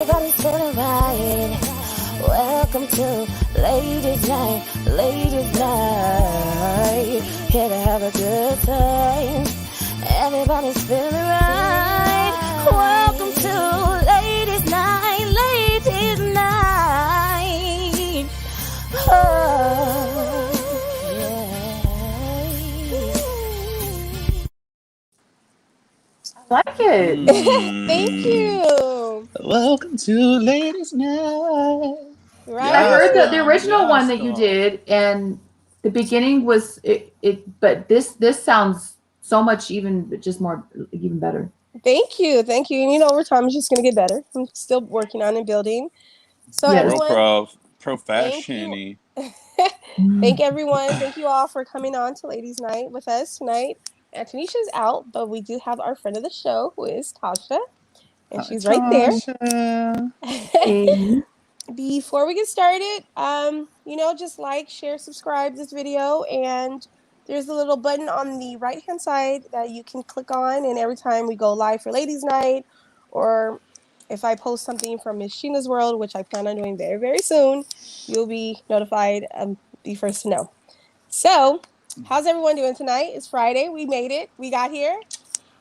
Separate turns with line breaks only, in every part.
Everybody's feeling right. Welcome to ladies' night. Here to have a good time. Everybody's feeling right. Welcome to ladies' night. Oh,
I like it.
Thank you.
Welcome to Ladies Night.
Right.
I heard
Yes,
the
mom.
original one
Yes,
that you
dog.
did, and the beginning was it. But this sounds so much even just more even better.
Thank you. Thank you. And over time, it's just going to get better. I'm still working on and building. So,
Yes.
Real
everyone, thank you.
profession-y.
Thank everyone. Thank you all for coming on to Ladies' Night with us tonight. Tanisha's out, but we do have our friend of the show, who is Tasha, and
Hi,
she's right there.
Tasha.
Hey.
Before we get started, just like, share, subscribe this video, and there's a little button on the right hand side that you can click on, and every time we go live for Ladies Night, or if I post something from Miss.Sheena's world, which I plan on doing very, very soon, you'll be notified, be first to know. So, how's everyone doing tonight? It's Friday. We made it. We got here.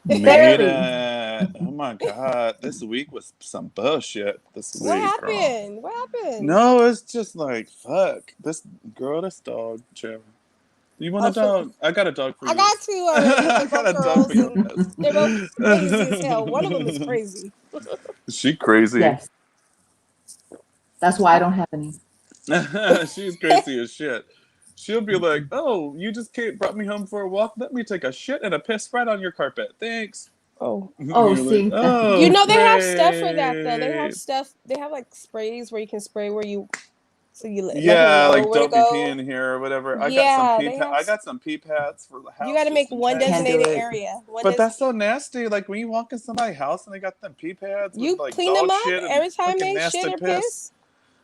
Made
Barely.
it. Oh my God. This week was some bullshit this
What
week, girl.
happened? What happened?
No, it's just like, fuck. This dog, Trevor. You want a dog? I got a dog for you.
I got two already.
I
They're
got
both
a dog for
girls,
your
and they're both crazy as hell. One of them is crazy.
She crazy.
Yes. That's why I don't have any.
She's crazy as shit. She'll be like, "Oh, you just brought me home for a walk. Let me take a shit and a piss right on your carpet. Thanks."
Oh,
Oh,
You're like,
see.
you
"Oh,
know they have stuff for that though. They have
great."
stuff. They have like sprays where you can spray where you, so you let them
Yeah,
know
like
where to
don't be
go.
peeing here or whatever.
Yeah, they have.
I got some pee pads for the
You
house
got to make
just in
one
Can't
case.
do
designated
it.
area. One
But that's so nasty. Like when you walk in somebody's house and they got them pee pads with
You
like
clean them
dog
up
shit and
every time
fucking
they shit
nasty
or
piss.
piss.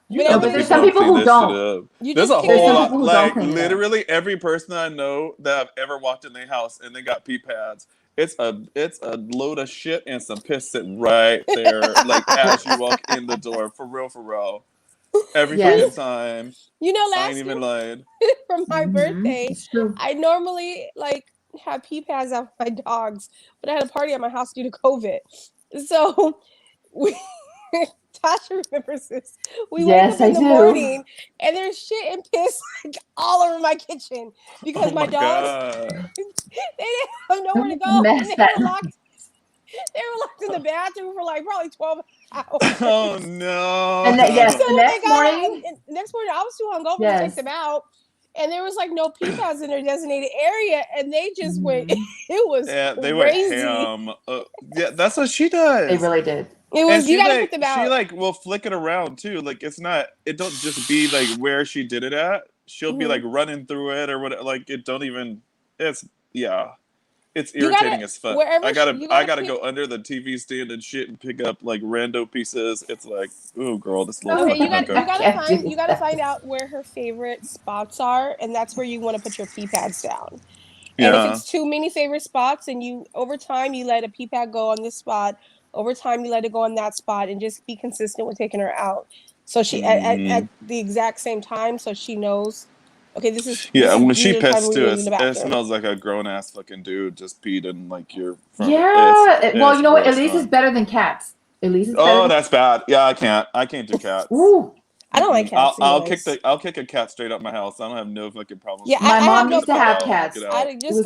You
No,
know
Whenever
but
them
there's
people
some
don't
people
clean
who
that shit
don't.
up.
you
There's
just
a
pick
There's
it
whole
some
up.
lot,
people who don't
like
clean it up.
literally every person I know that I've ever walked in their house and they got pee pads. It's a load of shit and some piss sitting right there, like as you walk in the door. For real, for real. Every
Yes.
fucking time. I ain't
Last year
even lying.
for my birthday,
It's true.
I normally have pee pads out for my dogs, but I had a party at my house due to COVID. So we Tasha remembers this. We wake up
Yes, I
in the
do.
morning and there's shit and piss like all over my kitchen
Oh
because my
my
dogs
god.
they didn't have nowhere to
The
go and
mess that.
they were locked in the bathroom for like probably 12 hours.
Oh
And that, yes,
So
no.
the
when they
next
got out,
morning.
and next morning I was too hungover to take
Yes.
them out, and there was like no pee pads in their designated area, and they just went.
Mhm.
It was
Yeah, they went
crazy.
ham. Yeah, that's what she
They
does.
really did.
It
And
was you got to put them
she
out.
like will flick it around too. Like it's not it don't just be like where she did it at. She'll be
Hmm.
like running through it or whatever. Like it don't even it's yeah. It's
You got to
irritating as fuck.
wherever you got
I
to
gotta
pick.
go under the TV stand and shit and pick up like rando pieces. It's like, oh girl, this little
Okay,
Oh,
fucking
I
hooker.
can't
you
do
got to
that.
find out where her favorite spots are, and that's where you want to put your pee pads down. And if
Yeah.
it's too many favorite spots, and you over time you let a pee pad go on this spot, over time you let it go on that spot, and just be consistent with taking her out. So she
Mm.
at the exact same time, so she knows. Okay,
Yeah, when
these
she
are the time
pissed
we
too,
need in the
it
bathroom.
smells like a grown ass fucking dude just peed in like your front.
Yeah. Well, you
It's
know what?
real
At least it's
skunk.
better than cats. At least it's better
Oh,
than.
that's bad. Yeah, I can't do cats.
Ooh.
I don't like cats anyways.
I'll kick a cat straight out my house. I don't have no fucking problems
Yeah,
with
My
I have
mom
get
no
used
the
to
fuck
problem
have
with
out,
cats.
get
cats.
out.
It was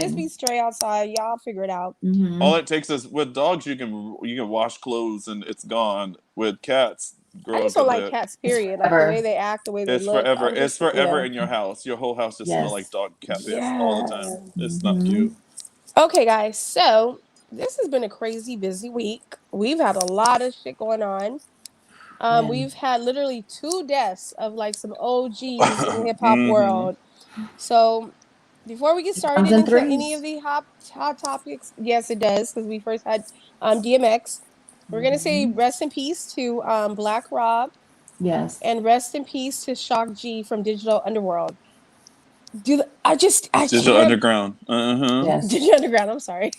Just be
disgusting.
stray outside. Y'all figure it out.
All
Mm-hmm.
it takes is with dogs you can wash clothes and it's gone. With cats,
I
girl,
just don't like
the
cats.
It's
Period. Like the way
forever.
they act, the way they
it's
look.
forever.
I'm
It's
just
forever in your house. Your whole house just smell like
Yes.
dog cat piss all the time.
yeah.
It's not
Mm-hmm.
cute.
Okay, guys. So this has been a crazy busy week. We've had a lot of shit going on.
Man.
We've had literally two deaths of like some OGs in the hip hop
hmm
world. So before we get
It comes
started
in
into any of
threes.
the hot topics, yes, it does because we first had DMX. We're gonna say
Mm-hmm.
rest in peace to Black Rob
Yes.
and rest in peace to Shock G from Digital Underworld. I
Digital
can't
Underground. Uh huh.
Yes.
Digital Underground. I'm sorry.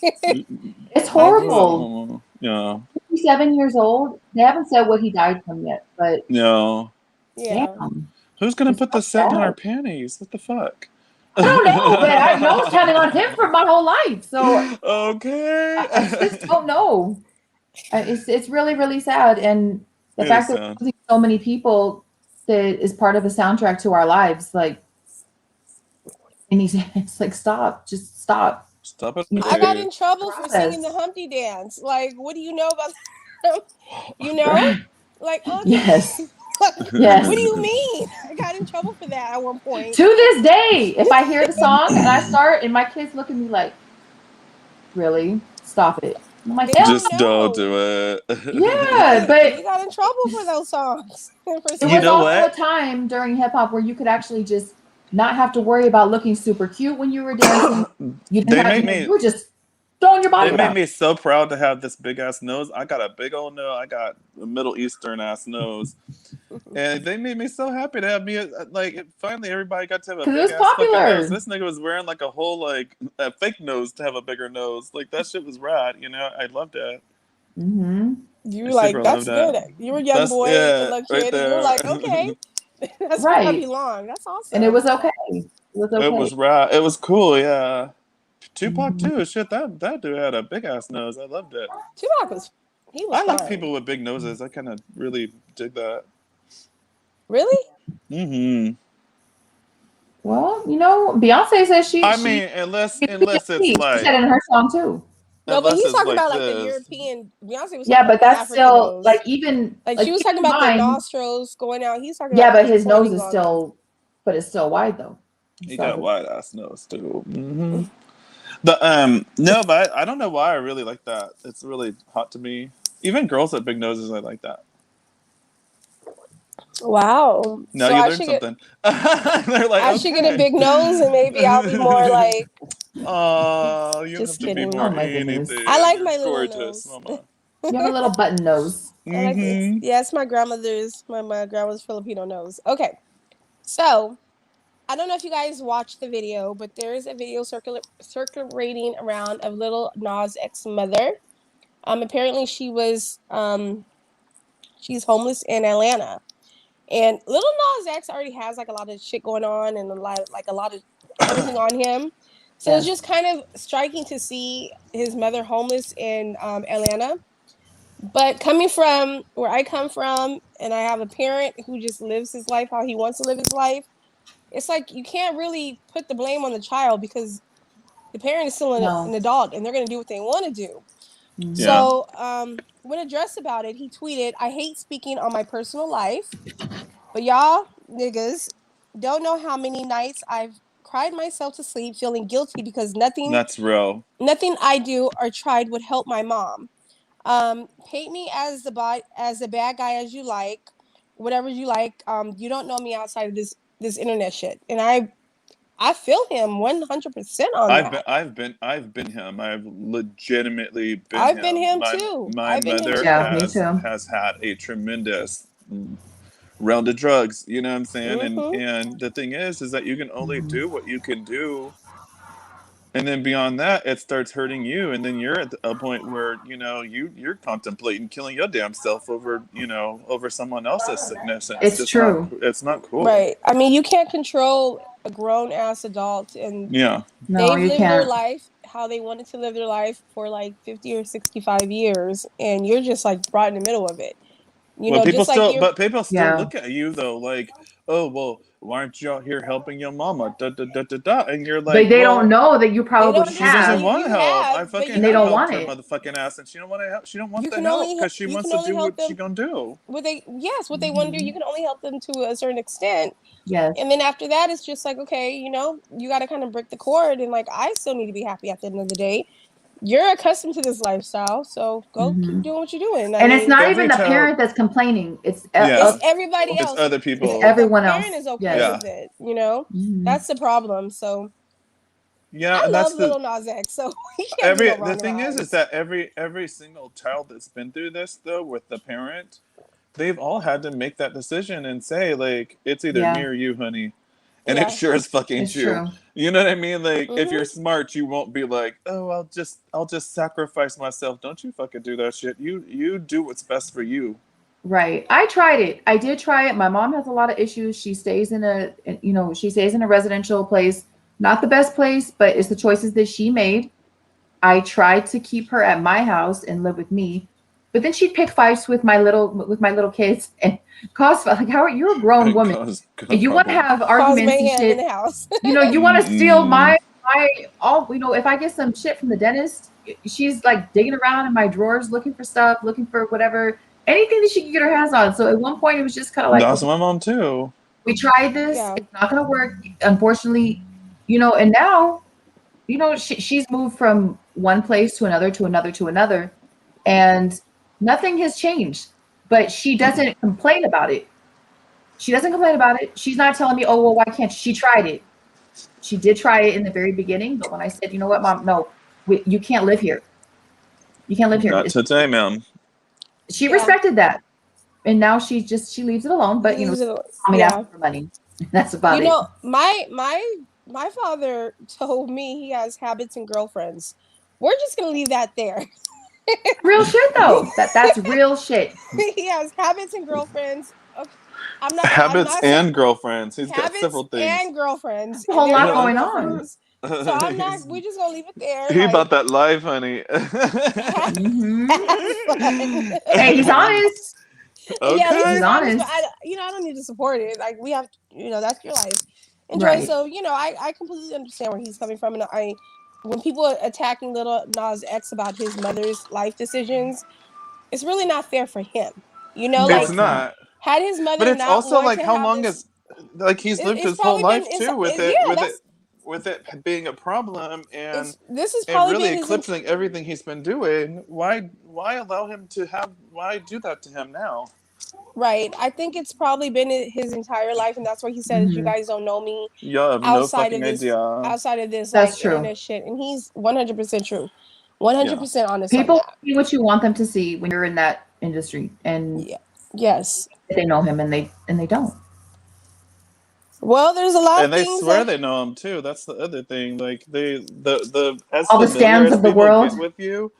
It's
I just
horrible.
Yeah.
67 years old. They haven't said what he died from yet, but
No.
Yeah.
damn,
Who's gonna
it's
put the
so
scent in our
sad.
panties? What the fuck?
I don't know, but I know it's counting on him for my whole life, so
Okay.
I just don't know. It's really really sad, and the
It is
fact that
sad.
we're losing so many people that is part of the soundtrack to our lives, like, and he's it's like stop, just stop.
Stop it
You
I got
already.
in trouble for singing the
process.
Humpty Dance. Like, what do you know about that? You know?
Right.
Like, oh,
Yes.
what do
Yes.
you mean? I got in trouble for that at one point.
To this day, if I hear the song and I start and my kids look at me like, really? Stop it. And I'm like,
They
hell
don't
Just don't
know.
do it.
yeah.
We
But
got in trouble for those songs. For
it
You
was
singing
know
also a
them.
what?
time during hip hop where you could actually just not have to worry about looking super cute when you were dancing. You didn't
They
have,
make
you
me
were just throwing your
they
body
made
around.
me so proud to have this big ass nose. I got a big old nose. I got a Middle Eastern ass nose. And they made me so happy to have me like finally everybody got to have a
Because it
big
was
ass fucking nose.
popular.
This nigga was wearing like a whole like a fake nose to have a bigger nose. Like that shit was rad, you know. I loved it.
Mm-hmm.
You
I
were like,
super
that's
loved it.
good. You were a young
That's
boy, good
yeah,
luck
right
kid, and you were
there.
like, okay, that's where I
Right.
belong. That's
And it
awesome.
was okay. It was
It
okay.
was rad. It was cool, yeah. Tupac
Mhm.
too. Shit, that dude had a big ass nose. I loved it.
Tupac he was
I like
fine.
people with big noses. I kind of really dig that.
Really?
Hmm.
Well, Beyonce says
I
she
mean, unless it's
she said
like
it in her song too.
No, but
unless
he's
it's
talking
like
about like the
this.
European. Beyonce was talking
Yeah,
about
but
the
that's
African
still like
nose.
even
Like
like
she was
keep
talking
in
about the
mind.
nostrils going out. He's talking
Yeah,
about
but
his
his nose
pony
is
going out.
still, but it's still wide though.
He got
So
wide ass nose too. Hmm. The no, but I don't know why I really like that. It's really hot to me. Even girls with big noses, I like that.
Wow.
Now
So
you learn something. They're like,
I should get a
okay.
big nose and maybe I'll be more like.
Oh, you don't have
Just
to be
oh
kidding.
more
my goodness,
I
anything.
like
You're
my little
gorgeous,
nose.
mama.
you have a little button nose.
I like it's
Mm-hmm.
yeah, it's my grandmother's my grandma's Filipino nose. Okay. So I don't know if you guys watched the video, but there is a video circulating around of Lil Nas X mother. Apparently she's homeless in Atlanta, and Lil Nas X already has like a lot of shit going on and a lot of everything on him. So it's
Yes.
just kind of striking to see his mother homeless in Atlanta. But coming from where I come from, and I have a parent who just lives his life how he wants to live his life, it's like you can't really put the blame on the child because the parent is still
No.
an adult and they're going to do what they want to do.
Mm-hmm.
Yeah.
So, when addressed about it, he tweeted, I hate speaking on my personal life, but y'all niggas don't know how many nights I've cried myself to sleep feeling guilty because
That's real.
nothing I do or tried would help my mom. Paint me as the bad guy as you like, whatever you like. You don't know me outside of this internet shit, and I feel him 100% on that.
I've been him. I've legitimately been
I've been
him.
him
My
too.
my
I've been him
mother
Yeah,
too.
me too.
has had a tremendous round of drugs, you know what I'm saying?
Mm-hmm.
And the thing is that you can only
Mm-hmm.
do what you can do. And then beyond that, it starts hurting you, and then you're at a point where you're contemplating killing your damn self over over someone else's sickness, and it's
It's
just not
true.
it's not cool.
Right. I mean, you can't control a grown ass adult, and
Yeah,
No,
they've
you
lived their
can't.
life how they wanted to live their life for like 50 or 65 years, and you're just like brought in the middle of it.
well,
Just like you're.
people still
Yeah.
look at you though, like, oh well, why aren't you out here helping your mama? Da da da da da, and you're
But
like,
they don't
well,
know that you
They
probably
don't
she
have,
doesn't
have,
want to
you
help.
have, but
and
you
they
I
don't
can.
helped
want
her
it.
motherfucking ass, and she don't want to help. She don't want
You
the
can
help
only
because she
you
wants
can
to
only
do
help
what she
them
gonna do.
what they want to do.
Mm-hmm.
You can only help them to a certain extent,
Yes.
and then after that, it's just like, okay, you got to kind of break the cord, and like I still need to be happy at the end of the day. You're accustomed to this lifestyle, so go keep
Mm-hmm.
doing what you're doing. I
And it's
mean,
not
Every
even the
child,
parent that's complaining. It's
it's
yeah,
everybody
it's
else.
other
it's
people.
The
everyone
parent
else.
is okay
Yes.
Yeah,
with it.
Mm-hmm.
That's the problem. So
yeah,
I
and
love
that's
Little Nas X, so he can't do
every
no
the
wrong in
thing
my
is
eyes.
that every single child that's been through this though with the parent, they've all had to make that decision and say like it's either me
Yeah.
or you, honey. And it sure is fucking
It's
true.
true.
You know what I mean? Like, if you're
Mhm.
smart, you won't be like, oh, I'll just sacrifice myself. Don't you fucking do that shit. You do what's best for you.
Right. I tried it. I did try it. My mom has a lot of issues. She stays in she stays in a residential place. Not the best place, but it's the choices that she made. I tried to keep her at my house and live with me, but then she'd pick fights with my little kids and cause like how you're a grown
It
woman
cause
and you want to
problem.
have
Cause
arguments and
mayhem in
shit.
the house.
You want to steal
Mm-mm.
my all. If I get some shit from the dentist, she's like digging around in my drawers looking for stuff, looking for whatever, anything that she can get her hands on. So at one point, it was just kind of like,
That's
okay,
my mom too.
we tried this,
Yeah.
it's not going to work, unfortunately, and now, she's moved from one place to another, to another, to another, and nothing has changed. But she doesn't complain about it. She doesn't complain about it. She's not telling me, oh, well, why can't she tried it? She did try it in the very beginning, but when I said, you know what, mom, no, you can't live here. You can't live here.
Not today, ma'am.
She
Yeah.
respected that, and now she leaves it alone. But I mean,
Yeah.
asking for money. That's about it.
My father told me he has habits and girlfriends. We're just gonna leave that there.
Real shit though. That's real shit.
He has habits and girlfriends. Okay. I'm
Habits
not saying
and girlfriends. He's got
habits
several things.
and girlfriends,
A
and
whole
they're
lot
young
going on.
girlfriends. So I'm not. We're just gonna leave it there.
He
Like,
bought that live, honey.
Hmm.
have fun.
Hey, he's honest.
Yeah, at least
Okay.
he's
He's
honest. But
honest.
I don't need to support it. Like, we have, that's your life. Enjoy.
Right.
So, I completely understand where he's coming from, and when people are attacking Lil Nas X about his mother's life decisions, it's really not fair for him.
No,
It's
Like,
it's not.
not.
had his
But
mother
it's
not
also
wanted
like
to
how
have
long
this,
is like he's lived
it's
his whole
probably been,
life too with it
yeah,
with it being a problem and
this has
and
probably
really
been
eclipsing everything he's been doing. Why allow him to have why do that to him now?
right. I think it's probably been his entire life, and that's why he said, "You
Hmm.
guys don't know me
You have no
outside
fucking
of this,
idea.
That's
like
true.
internet shit," and he's 100% true, one hundred
Yeah.
percent honest on
People
that.
see what you want them to see when you're in that industry, and
Yeah. Yes.
they know him, and they don't.
Well, there's a lot of
And they
things
swear
that
they know him too. That's the other thing. Like the as
All the
familiar
stands
as
of the
people
world.
get with you,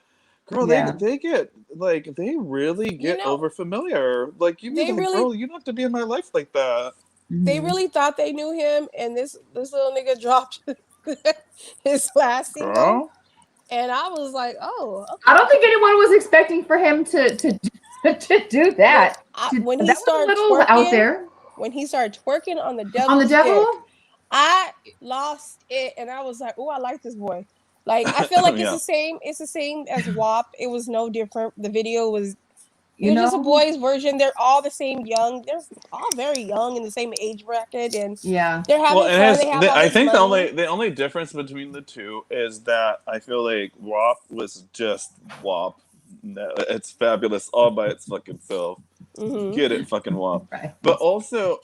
girl,
Yeah.
they get like they really
you
get
know
over familiar. Like you be
they
like,
really
girl, you don't have to be in my life like that.
they
Hmm.
really thought they knew him, and this little nigga dropped his last single,
Girl.
and I was like, oh,
I
okay.
don't think anyone was expecting for him to do
when
that.
when he
That was a
started
little out
twerking
there
when he started twerking on the
on the
devil's dick,
devil.
I lost it, and I was like, oh, I like this boy. Like, I feel like
Yeah.
it's the same as WAP. It was no different. The video was It
You
was just a
know.
boys version. They're all the same young. They're all very young in the same age bracket, and
Yeah.
they're
Well,
having
and
fun. They have all
I
this
think
money.
the only difference between the two is that I feel like WAP was just WAP. No, it's fabulous all by its fucking self.
Hmm.
Get it, fucking WAP.
Right.
But also,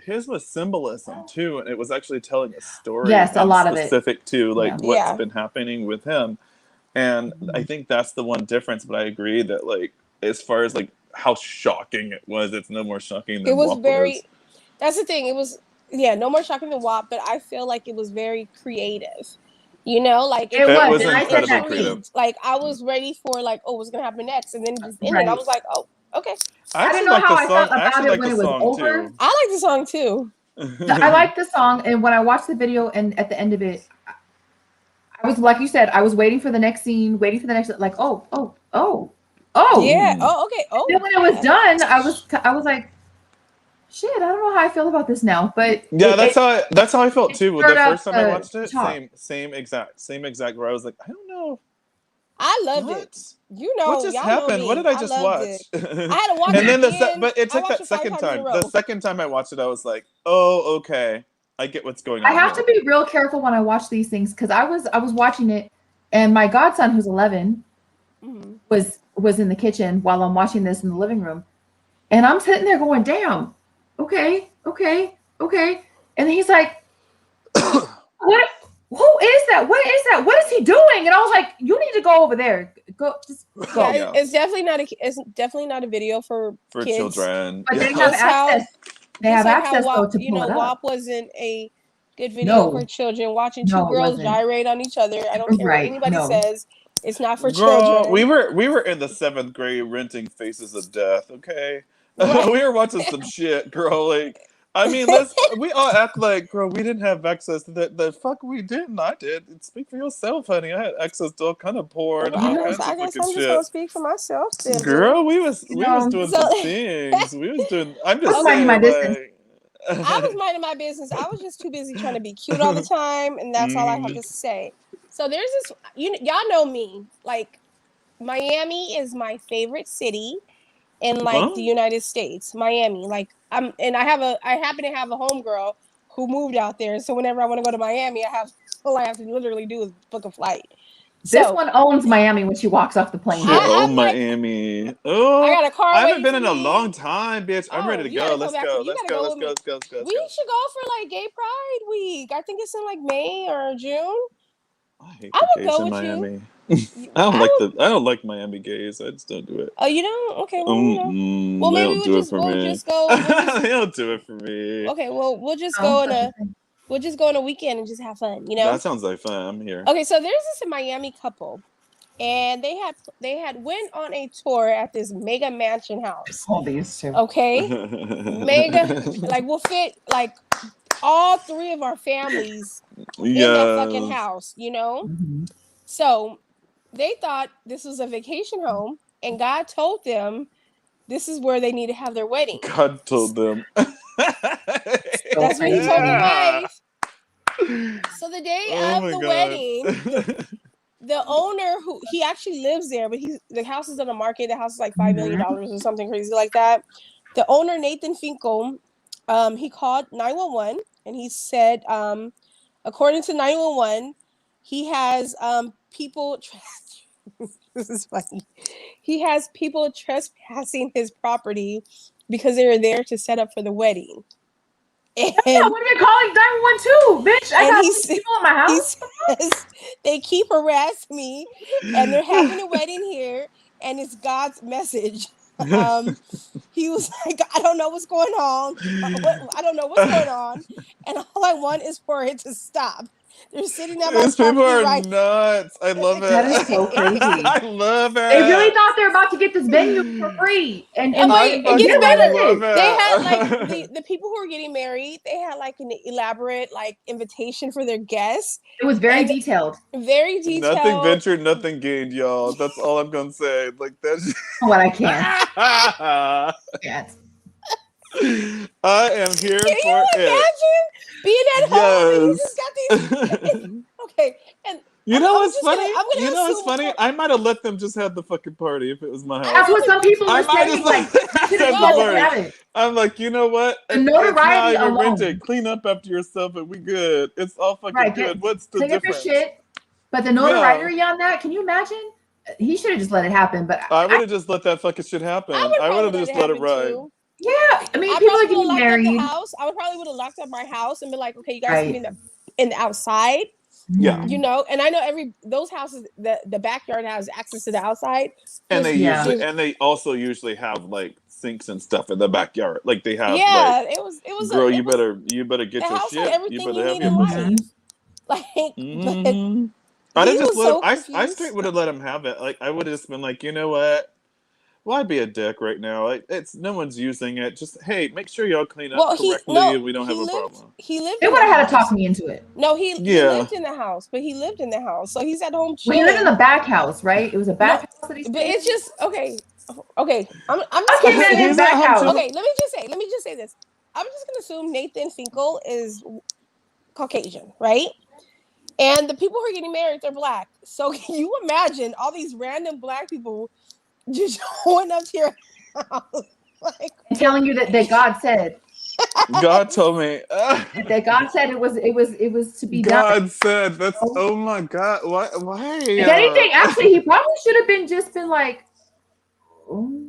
his was symbolism too, and it was actually telling a story
Yes, a
and
lot of it.
specific to like
Yeah.
what's
Yeah,
been happening with him. And I
Mhm.
think that's the one difference. But I agree that like as far as like how shocking it was, it's no more shocking
it
than
was
WAP was.
very. That's the thing. It was, yeah, no more shocking than WAP, but I feel like it was very creative. Like
It
It
was,
was
and I
kept
said
me
incredibly
that
creative.
too.
intrigued. Like, I was ready for, like, oh, what's gonna happen next, and then it just ended. I
Right.
was like, oh, okay.
I
I didn't
actually
know
like
how
the
I felt
song. I
about
actually
it
like
when
the
it was
song
over.
too.
I like the song too.
I liked the song, and when I watched the video, and at the end of it, I was like you said, I was waiting for the next scene, waiting for the next, like, oh, oh, oh, oh.
Yeah.
Mm.
Oh, okay.
Then
Oh,
when it was
yeah.
done, I was like, shit, I don't know how I feel about this now, but
Yeah, that's how I felt
it
too. With
stirred
the
up
first time I
the
watched it,
talk.
same exact. Where I was like, I don't know
I loved it.
what what just
Y'all know
happened. What
me.
did I
I
just
loved
watch?
it. I had to watch
And
it
then
again.
but it
I
took
watched
that
it five
second
times in a
time. The
row.
second time I watched it, I was like, oh, okay, I get what's going
I
on
have to
here.
be real careful when I watch these things because I was watching it, and my godson, who's 11,
Mm-hmm.
was in the kitchen while I'm watching this in the living room, and I'm sitting there going, damn, okay, okay, okay, and he's like, what? Who is that? What is that? What is he doing? And I was like, you need to go over there. Go, just go.
Yeah,
Yeah,
it's definitely not a video for
for
kids.
children.
But
Yeah.
they have
Just how
access. They
just
have
like how
access though
WAP,
to pull it up.
WAP wasn't good video
No.
for children. Watching two
No, it
girls
wasn't.
gyrate on each other. I don't care what
Right.
anybody
No.
says. It's not for
Girl,
children.
we were in the 7th grade renting Faces of Death, okay?
Right.
We were watching some shit, girl. Like, I mean, we all act like, girl, we didn't have access to that. The fuck we didn't. I did. Speak for yourself, honey. I had access to all kind of porn,
I
all
guess,
kinds
I
of
guess
fucking
I'm just
shit.
gonna speak for myself, then, boo.
Girl,
You
we was
know,
doing
So
some things. We was doing. I'm
I
just
was minding
okay,
my
saying,
business.
I was minding my business. I was just too busy trying to be cute all the time, and that's all I have to say. So there's this, y'all know me. Like, Miami is my favorite city in like the
Well,
United States. Miami, like I happen to have a homegirl who moved out there. So whenever I want to go to Miami, all I have to literally do is book a flight.
This
So
one owns Miami when she walks off the plane,
shit,
bitch.
oh
I'm like,
Miami.
I
Oh,
got a car
I haven't
waiting
been
for
in a
me.
long time, bitch. I'm ready
Oh,
to
you
go.
gotta come
Let's
back.
go.
You
Let's
gotta
go.
go
Let's
with
go.
me.
Let's go. Let's go. Let's
We
go.
should go for like Gay Pride Week. I think it's in like May or June.
I hate
I
the
would
gays
go
in
with you.
Miami. I don't like Miami gays. I just don't do it.
Oh, you don't? Okay, well, well,
They
maybe
don't do it for
we'll
me.
just go. We'll just
They don't do it for me.
okay. Well, we'll just
Oh,
go
that's okay.
we'll just go on a weekend and just have fun.
That sounds like fun. I'm here.
Okay, so there's this Miami couple, and they had went on a tour at this mega mansion house.
All these two.
Okay, mega, like we'll fit like all three of our families in that fucking
Yes.
house.
Mhm.
So they thought this was a vacation home, and God told them this is where they need to have their wedding.
God told them.
So
That's what he told the
crazy.
wife. So the day
Oh
of
my
the
god.
wedding, the owner, who he actually lives there, but the house is on the market. The house is like $5 million
Mhm.
or something crazy like that. The owner, Nathan Finkel, he called 911, and he said, according to 911, he has people. This is funny. He has people trespassing his property because they were there to set up for the wedding.
Yeah,
And
what are you calling 911 too, bitch? I
and
got people in my
he
house.
says they keep harassing me, and they're having a wedding here, and it's God's message. He was like, I don't know what's going on. I don't know what's going on, and all I want is for it to stop. They're sitting at my
These people
property
are
right.
nuts. I love
That is so
it.
crazy.
I love
They really
it.
thought they were about to get this venue for free, and
Oh
and
I
wait, it
and
gets
get
fucking
away with
better.
love
it.
They had like
it.
the people who were getting married. They had like an elaborate like invitation for their guests,
It was very
and
detailed.
very
Nothing
detailed.
ventured, nothing gained, y'all. That's all I'm gonna say. Like that's.
What I can't. Can't.
I am here
Can
for
you
it.
imagine being at home and you just
Yes.
got these? Okay, and
You
I'm
know
I'm
what's
just gonna
funny?
I'm
You
gonna
know what's
assume.
funny? I might have let them just have the fucking party if it was my
I
That's
house.
what some
probably
people
I
were
might
saying.
just
Like, you should have
have
just
the
let
no.
them
party.
have it.
I'm like, you know what?
The
It's not
notoriety
even rented.
alone.
Clean up after yourself and we good. It's all fucking
Right.
good. What's the
Clean up your
difference?
shit. But the
Yeah.
notoriety on that, can you imagine? He should have just let it happen. But
I would have just let that fucking shit
I
happen.
would
I would
probably
have
let it
just let it
happen
ride.
too.
yeah, I mean,
I
people
probably
are
would have
getting
locked up the
married.
house. I would probably would have locked up my house and been like, okay, you guys can be
Right.
in the outside,
Yeah.
you
Mhm.
know. And I know those houses, the backyard has access to the outside.
And they
Yeah.
also usually have like sinks and stuff in the backyard. Like they have like,
Yeah,
girl,
it was
you better
the
get your
house had
shit. You
everything you
better have
need
your
in
pussy.
Mhm.
life. Like, but
hmm I'd
he
have just
was
let him.
so
I straight
confused.
would have let him have it. Like I would have just been like, you know what? Why be a dick right now? Like it's no one's using it. Just hey, make sure y'all clean up
Well,
correctly, and we don't have a problem.
he lived
They
in
would
the
have had to talk
house.
me into it.
No, he
Yeah,
lived in the house, but he lived in the house, so he's at home
Well, he lived in
chilling.
the back house, right? It was a
No,
back house that he
but
stayed
it's
in.
just okay. Okay, I'm just
Okay,
gonna
man, in his
he's
assume.
at
back
home
house.
too.
Okay, let me just say this. I'm just gonna assume Nathan Finkel is Caucasian, right? And the people who are getting married, they're black. So can you imagine all these random black people just showing up to your house? Like,
And telling you that God said
God told me.
it was to be done.
God said that's.
So,
Oh my God! Why?
if anything, actually, he probably should have been just been like, oh,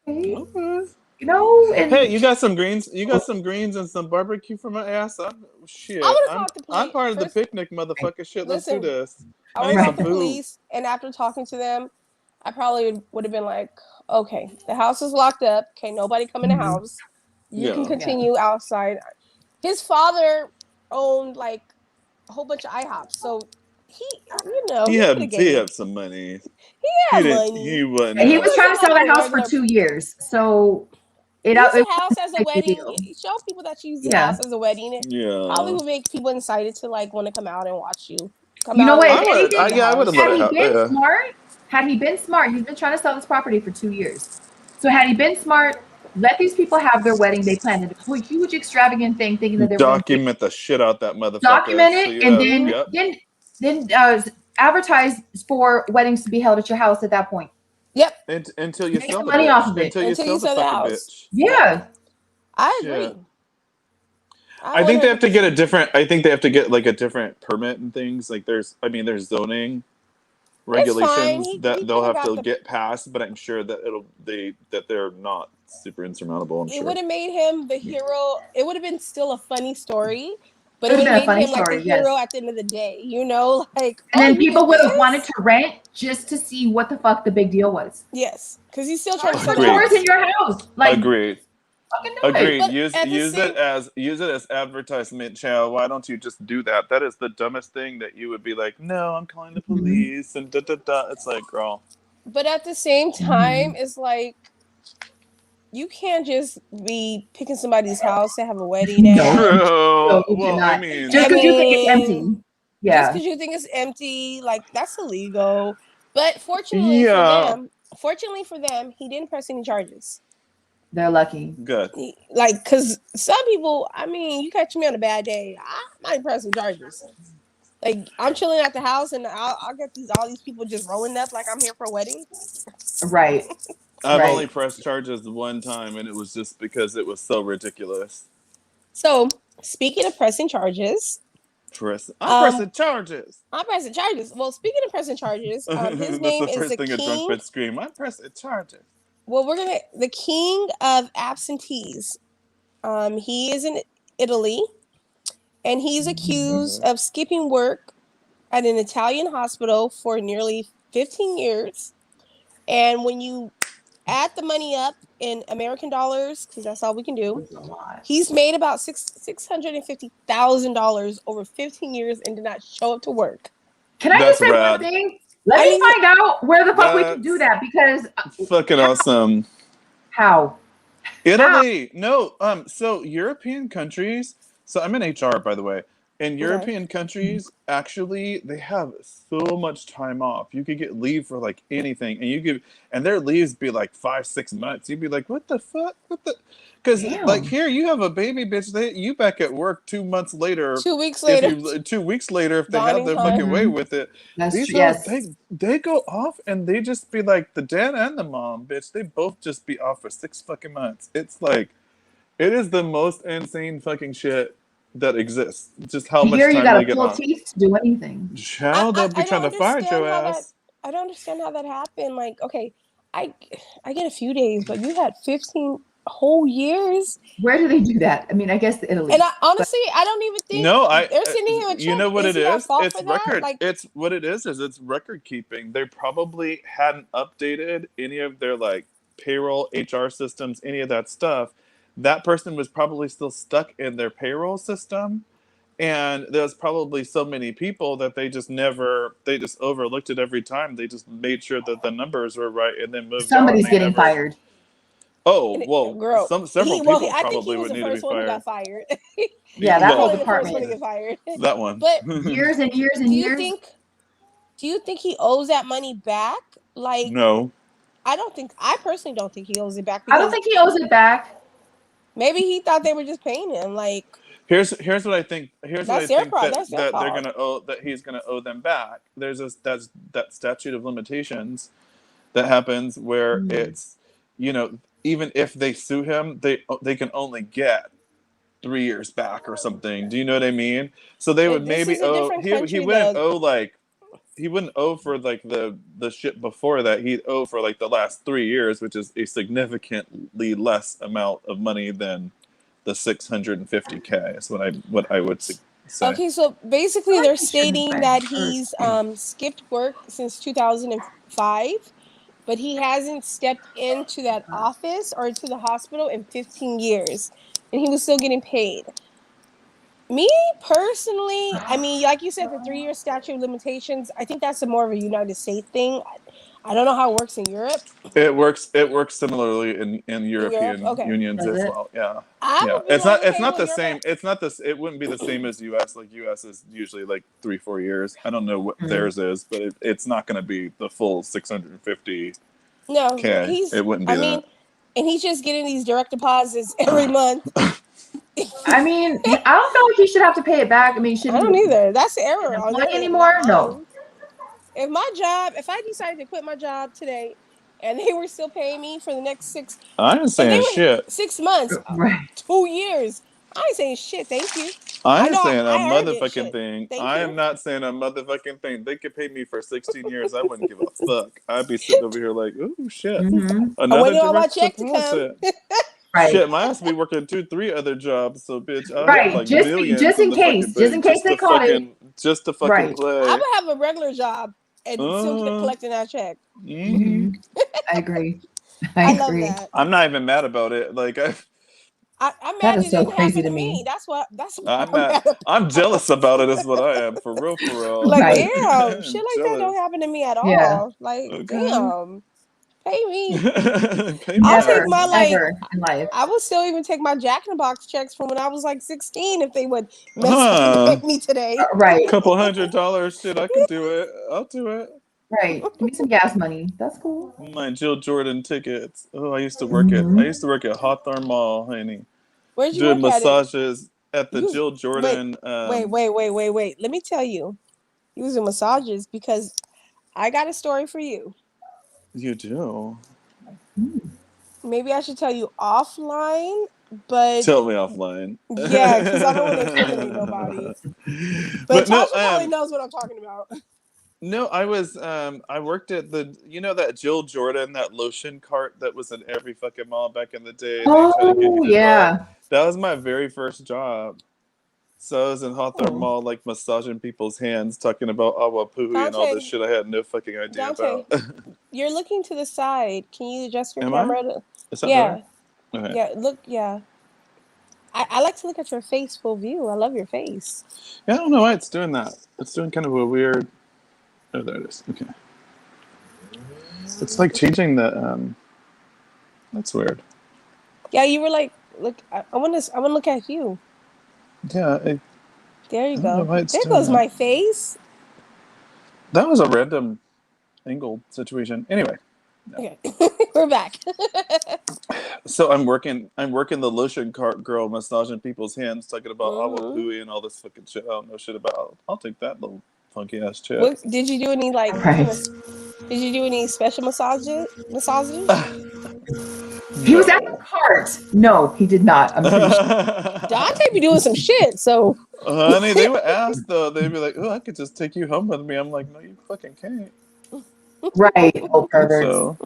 okay,
Okay.
you know,
Hey,
and
you got some greens? You got some greens and some barbecue for my ass?
I
Shit,
would have called the
I'm
police
part of the
first.
picnic, motherfucker. Shit, let's do
Listen,
this.
I
I
would
need
have
some
called the
right,
food.
police, and after talking to them, I probably would have been like, okay, the house is locked up. Okay, nobody come in the
Mhm.
house. You can
Yeah.
Yeah,
continue outside. His father owned like a whole bunch of IHOPs. So he,
He
he could have gave
had
it.
some money.
He
He
had
didn't.
money.
He wasn't.
And he
He
was trying to
wasn't
sell
like
the
a
house for
regular.
2 years. So it
Use
was
a house as a
a big
wedding.
deal.
Show people that you use the
Yeah.
house as a wedding. It probably
Yeah.
would make people excited to like want to come out and watch you. Come
You know
out
what?
and
If
I would.
anything,
Yeah, I would have let
had
it
he
happen.
been
Yeah.
smart, he's been trying to sell this property for 2 years. So had he been smart, let these people have their wedding. They planned a huge extravagant thing, thinking that they were going to
Document the shit out that motherfucker.
document it,
So,
and
yeah.
then advertise for weddings to be held at your house at that point.
Yep.
Until you
Make
sell
some
the
money
bitch.
off of it.
Until you sell the
the
fucking
house.
bitch.
Yeah.
I agree.
Shit. I think they have to get a different. I think they have to get like a different permit and things. Like there's regulations
He
that they'll
kinda
have to
got
get past. But I'm sure that they're not super insurmountable. I'm
It
sure.
would have made him the hero. It would have been still a funny story, but
It
it
would
would
have
have
been a
made
funny
him like the
story, yes.
hero at the end of the day. Like
And then
you
people
did
would have
this?
wanted to rent just to see what the fuck the big deal was.
Yes, because he's still trying to sell
Put
the
Agreed.
yours
house.
in your house. Like,
Agreed.
fucking do
Agreed.
it.
But
Use
at the same-
it as advertisement, child. Why don't you just do that? That is the dumbest thing that you would be like, no, I'm calling the police and da da da. It's like, girl.
But at the same time, it's like you can't just be picking somebody's house to have a wedding
No.
at.
True.
No, you
Well,
cannot.
I mean,
Just because you think it's empty.
Just
Yeah.
because you think it's empty, like that's illegal. But
Yeah.
fortunately for them, he didn't press any charges.
They're lucky.
Good.
Like, because some people, I mean, you catch me on a bad day, I might press some charges. Like, I'm chilling at the house and I'll get all these people just rolling up like I'm here for a wedding.
Right.
I've
Right.
only pressed charges one time, and it was just because it was so ridiculous.
So, speaking of pressing charges,
I'm pressing charges.
I'm pressing charges. Well, speaking of pressing charges, his
That's
name
the
is
first
the
thing a drunk
king.
bitch scream. I'm pressing charges.
Well, the king of absentees. He is in Italy, and he's accused of skipping work at an Italian hospital for nearly 15 years. And when you add the money up in American dollars, because that's all we can do, he's made about $650,000 over 15 years and did not show up to work.
Can I just say one thing? Let me find out where the fuck we can do that, because
fucking awesome.
How?
Italy. No, so European countries, so I'm in HR, by the way. In European countries, actually, they have so much time off. You could get leave for like anything, and their leaves be like 5-6 months. You'd be like, what the fuck? Because like here, you have a baby, bitch. You back at work 2 months later.
2 weeks later.
2 weeks later, if they have their fucking way with it. They go off and they just be like the dad and the mom, bitch. They both just be off for 6 fucking months. It's like, it is the most insane fucking shit that exists. Just how much time they get off.
Teeth to do anything.
Child, they'll be trying to fire your ass.
I don't understand how that happened. Like, okay, I get a few days, but you had 15 whole years.
Where do they do that? I mean, I guess Italy.
And honestly, I don't even think they're sending him a check.
You know what it is?
It's
record. It's what it is it's record keeping. They probably hadn't updated any of their like payroll, HR systems, any of that stuff. That person was probably still stuck in their payroll system, and there's probably so many people that they just overlooked it every time. They just made sure that the numbers were right and then moved on.
Somebody's getting fired.
Oh, well, several people probably would need to be fired.
Got fired.
Yeah, that whole
department.
department.
Get fired.
That one.
But
years and years and years.
Do you think he owes that money back? Like,
no.
I personally don't think he owes it back.
I don't think he owes it back.
Maybe he thought they were just paying him. Like,
here's what I think. Here's what I think that they're
fault.
gonna owe. That he's gonna owe them back. There's that statute of limitations that happens where it's, even if they sue him, they can only get 3 years back or something. Do you know what I mean? So they would maybe owe. He wouldn't owe for like the shit before that. He'd owe for like the last 3 years, which is a significantly less amount of money than the $650K. Is what I would say.
Okay, so basically they're stating that he's skipped work since 2005, but he hasn't stepped into that office or into the hospital in 15 years, and he was still getting paid. Me personally, I mean, like you said, the 3-year statute of limitations, I think that's a more of a United States thing. I don't know how it works in Europe.
It works. It works similarly in
In Europe,
European
okay.
unions
Does
as
it?
well. Yeah,
I
yeah.
would be like,
It's
okay,
not
well,
the
you're
same. It's not this. It wouldn't be the same as U.S. Like U.S. is usually like 3-4 years. I don't know what
Mm.
theirs is, but it's not going to be the full 650K.
no,
It wouldn't be
I
that.
mean, and he's just getting these direct deposits every month.
I mean, I don't feel like he should have to pay it back. I mean, should
I
he
don't
be
either. That's the
an
error on
employee
their end,
anymore?
not
No.
mine. If I decided to quit my job today and they were still paying me for the next
I ain't
if they
saying
were
shit.
6 months,
Right.
2 years, I ain't saying shit. Thank you.
I
I
ain't
know
saying a
I earned it.
motherfucking
Shit.
thing.
Thank
I
you.
am not saying a motherfucking thing. They could pay me for 16 years. I wouldn't give a fuck. I'd be sitting over here like, ooh, shit.
Mm-hmm.
I'm
Another
waiting on my
direct
check to come.
deposit.
Right.
Shit, my ass be working 2-3 other jobs, so bitch, I have
Right.
like
Just
millions in
in
the fucking
case. Just in
bank
case they caught it.
just to fucking
Right.
I
play.
would have a regular job and still keep
Uh,
collecting that check.
hmm
Mm-hmm. I agree. I
I love
agree.
that.
I'm not even mad about it. Like
I'm
That
mad
is
it
so
didn't
crazy
happen
to
to me.
me.
That's what
I'm
I'm
not.
mad
I'm
about.
jealous about it. Is what I am for real. For real.
Like,
Right.
damn, shit
I'm
like that don't
jealous.
happen to me at
Yeah.
all. Like,
Okay.
damn, pay me.
Pay me
I'll take
Never,
back.
my like.
ever in life.
I would still even take my Jack in the Box checks from when I was like 16 if they would mess up and pay
Huh?
me today.
Right.
Couple $100. Shit, I could do it. I'll do it.
Right. Give me some gas money. That's cool.
My Jill Jordan tickets. Oh, I
Mm-hmm.
used to work at Hawthorne Mall, honey,
Where'd you
doing
work at it?
massages at the
You was
Jill
wait,
Jordan.
wait. Let me tell you, you was in massages because I got a story for you.
You do.
Maybe I should tell you offline, but
Tell me offline.
yeah, because I don't want to incriminate nobody. But
But no,
Tasha probably knows what I'm talking about.
no, I worked at the that Jill Jordan, that lotion cart that was in every fucking mall back in the day. They try to get you
Oh,
to buy.
yeah.
That was my very first job. So I was in Hawthorne
Oh.
Mall, like massaging people's hands, talking about awa puhi and all this
Dante,
shit I had no fucking idea
Dante,
about.
you're looking to the side. Can you adjust your
Am I?
camera?
Is that better?
Yeah,
Okay.
yeah. Look, yeah. I like to look at your face full view. I love your face.
Yeah, I don't know why it's doing that. It's doing kind of a weird. Oh, there it is. Okay. It's like changing the. That's weird.
Yeah, you were like, look. I want to. I want to look at you.
Yeah,
There
I
you
don't know
go.
why it's
There
doing
goes
that.
my face.
That was a random angle situation. Anyway,
Okay, we're back.
so I'm working. I'm working the lotion cart girl, massaging people's hands, talking about awa
hmm
pui and all this fucking shit I don't know shit about. I'll take that little funky ass check.
What did you do? Any like kind
Right.
of? Did you do any special massages? Massages?
He was at the
No.
cart. No, he did not. I'm pretty sure.
Dante be doing some shit. So
Honey, they would ask though. They'd be like, "Oh, I could just take you home with me." I'm like, "No, you fucking can't."
Right. Old perverts.
So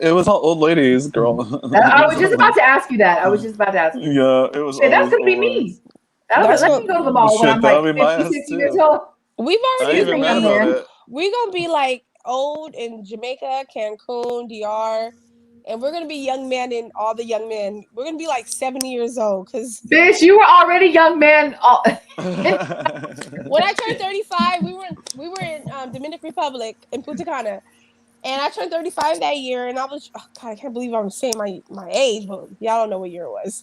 it was all old ladies, girl.
I was just about to ask you that. I was just about to ask you.
Yeah, it was
Hey, that's
always
going to be
old
me.
ladies.
that's
Let me
what
go to the mall when
Shit,
I'm like
that'll be my
50,
ass
60 years
too.
old.
we've
I ain't
already
Excuse
even
me,
mad
young
about
agreed.
man.
it.
We're gonna be like old in Jamaica, Cancun, DR, and we're gonna be young men in all the young men. We're gonna be like 70 years old because
Bitch, you were already young man.
when I turned 35, we were in Dominican Republic in Punta Cana, and I turned 35 that year, and I was God, I can't believe I'm saying my age, but y'all don't know what year it was.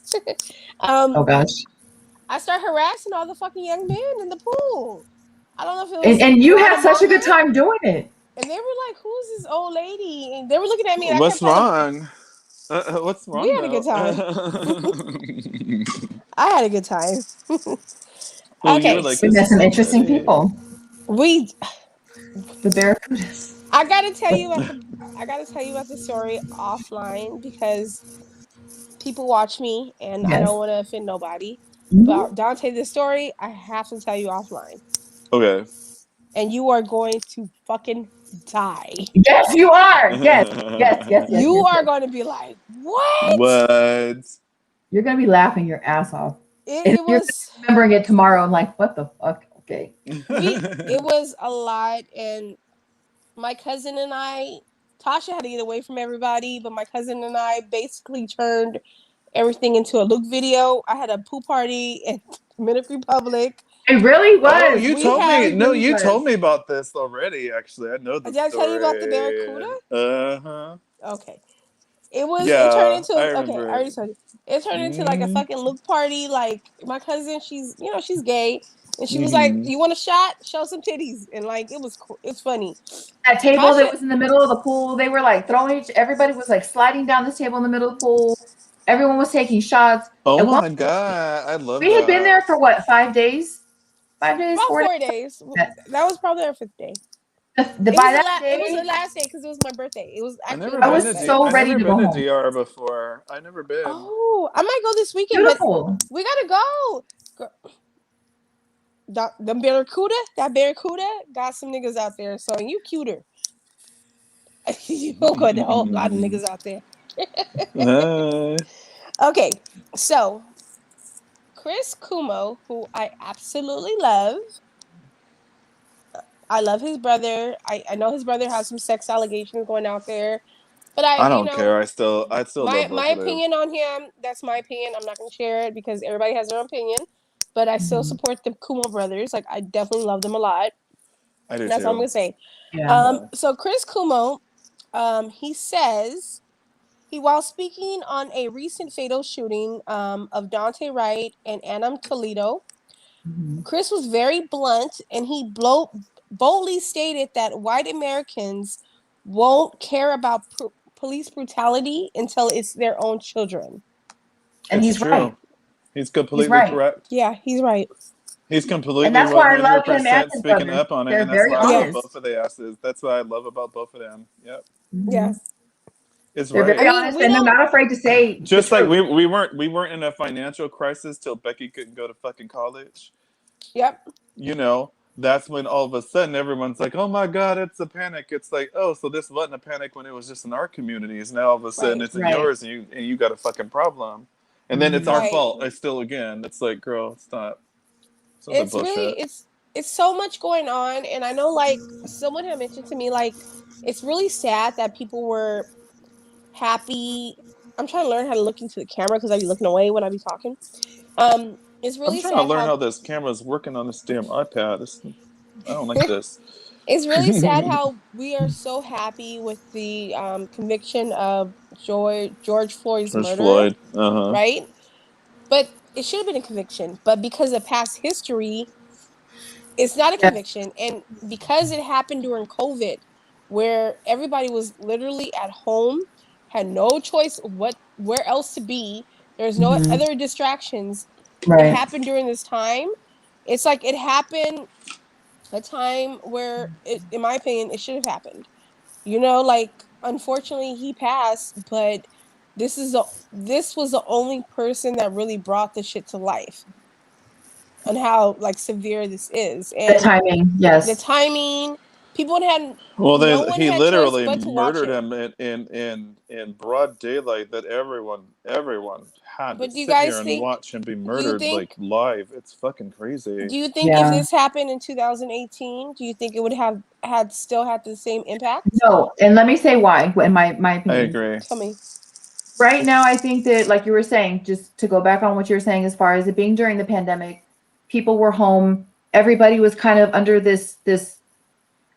Oh
um,
gosh.
I started harassing all the fucking young men in the pool. I don't know if it
And
was
you had such a good
Guatemala,
time doing it.
and they were like, "Who's this old lady?" And they were looking at me, and I kept
What's
telling them,
wrong? What's
"We
wrong
had a good
though?
time. I had a good time."
Oh, you were
Okay,
like,
We
this
met
is
some
so
interesting
pretty.
people.
we.
The Barracudas.
I gotta tell you about the. I gotta tell you about the story offline because people watch me, and I
Yes.
don't want to offend nobody.
Mhm.
But Dante, this story I have to tell you offline,
Okay.
and you are going to fucking die.
Yes, you are. Yes. Yes. Yes. Yes.
You
Yes.
are
Yes.
going to be like, "What?"
What?
You're gonna be laughing your ass off. And
It
you're
was.
remembering it tomorrow and like, what the fuck? Okay.
It was a lot, and my cousin and I, Tasha had to get away from everybody, but my cousin and I basically turned everything into a look video. I had a pool party, and Dominican Republic.
It really
Oh,
was.
you
We
told me.
have.
It
No,
really
you
was.
told me about this already. Actually, I know the
Did I tell you about the Barracuda?
story. Uh huh.
Okay. It turned
Yeah,
into,
I
okay, I
remember
already
it.
told you. It turned into like a
Mm-hmm.
fucking look party. Like my cousin, she's gay, and she was like,
Mm-hmm.
"You want a shot? Show some titties." And like it's funny.
That table that
Tasha,
was in the middle of the pool, they were like everybody was like sliding down this table in the middle of the pool. Everyone was taking shots.
Oh
At one
my god, I love
we had been
that.
there for what, 5 days? 5 days,
about
4 days.
4 days.
That-
That was probably our fifth day.
by that
It was the
day,
last day because it was my birthday. It was
I
actually
never
on
I
my
been
was
to
birthday.
so
I
ready
never
to
been
go
to
home.
DR before. I never been.
Oh, I might go this weekend, but
Beautiful.
we gotta go. The Barracuda, that Barracuda got some niggas out there. So you cuter. You got a whole lot of niggas out there.
Uh,
Okay, so Chris Kumo, who I absolutely love. I love his brother. I know his brother has some sex allegations going out there. But
I don't care. I still love
my
both of them.
opinion on him, that's my opinion. I'm not gonna share it because everybody has their own opinion. But I still
Mhm.
support the Kumo brothers. Like I definitely love them a lot.
I do
That's all I'm
too.
gonna say.
Yeah.
So Chris Kumo, he says while speaking on a recent fatal shooting of Dante Wright and Anam Toledo,
Mhm.
Chris was very blunt and he boldly stated that white Americans won't care about police brutality until it's their own children.
And
It's
he's right.
true. He's
He's
completely
right.
correct.
Yeah, he's right.
He's
And
completely
that's why I love him and
100%
his
speaking
brother.
up on it,
They're
and that's
very
why I love
Yeah,
honest.
both of the asses. That's what I love about both of them. Yep,
yeah.
Mhm.
it's
They're
I
very
right.
mean,
honest
we
and they're
don't.
not afraid to say the
Just like
truth.
we weren't in a financial crisis till Becky couldn't go to fucking college.
Yep.
You know, that's when all of a sudden everyone's like, "Oh my god, it's a panic." It's like, "Oh, so this wasn't a panic when it was just in our communities. Now all of a sudden
Right.
it's in
Right.
yours, and you got a fucking problem." And then it's
Mhm.
our
Right.
fault. It's still again. It's like, girl, stop. Some
It's really
bullshit.
it's so much going on, and I know like someone had mentioned to me like it's really sad that people were happy. I'm trying to learn how to look into the camera because I be looking away when I be talking. It's
I'm
really
trying to
sad
learn
how
how this camera's working on this damn iPad. I don't like this.
it's really sad how we are so happy with the conviction of George Floyd's
George
murderer,
Floyd. Uh huh.
right? But it should have been a conviction. But because of past history, it's not a
Yeah.
conviction. And because it happened during COVID, where everybody was literally at home, had no choice where else to be, there's no
Mhm.
other distractions. It
Right.
happened during this time. It's like it happened a time where in my opinion, it should have happened. Like unfortunately he passed, but this was the only person that really brought the shit to life on how like severe this is.
The
And
timing,
the
yes.
timing, people had
Well,
no one
he
had choice
literally
but to watch
murdered
it.
him in broad daylight. That everyone had to
But do you
sit here
guys
and
think
watch him be
do you
murdered like
think
live. It's fucking crazy.
if
Yeah.
this happened in 2018, do you think it would have still had the same impact?
No, and let me say why, in my
I
opinion.
agree.
Tell me.
Right now, I think that, like you were saying, just to go back on what you were saying, as far as it being during the pandemic, people were home. Everybody was kind of under this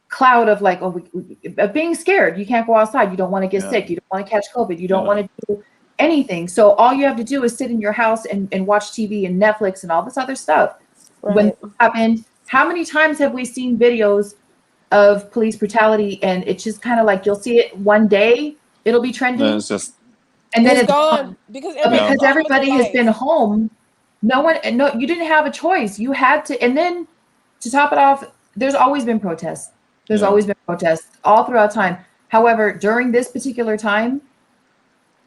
cloud of like, oh, of being scared. You can't go outside. You don't want to get
Yeah,
sick. You don't want to catch COVID. You don't
yeah.
want to do anything. So all you have to do is sit in your house and watch TV and Netflix and all this other stuff. When
Right.
this happened, how many times have we seen videos of police brutality? And it's just kind of like you'll see it one day, it'll be
And
trending,
it's just
and then
It's
it's
gone
gone.
because
But
everybody
yeah.
because
moved on with their
everybody has been
life.
home, no, you didn't have a choice. You had to, and then to top it off, there's always been protests. There's
Yeah.
always been protests all throughout time. However, during this particular time,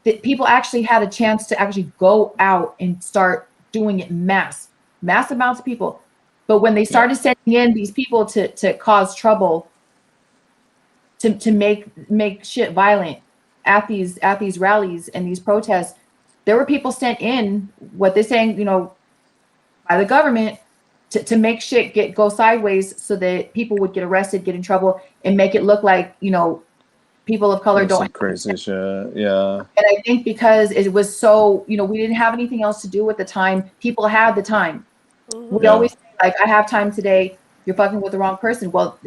that people actually had a chance to actually go out and start doing it mass amounts of people. But when they
Yeah.
started sending in these people to cause trouble, to make shit violent at these rallies and these protests, there were people sent in, what they're saying, by the government, to make shit go sideways so that people would get arrested, get in trouble, and make it look like, people of color
It was
don't
some
have a
crazy
chance.
shit. Yeah.
And I think because it was so, we didn't have anything else to do at the time, people had the time. We always say, like, I have time today. You're fucking with the wrong person. Well,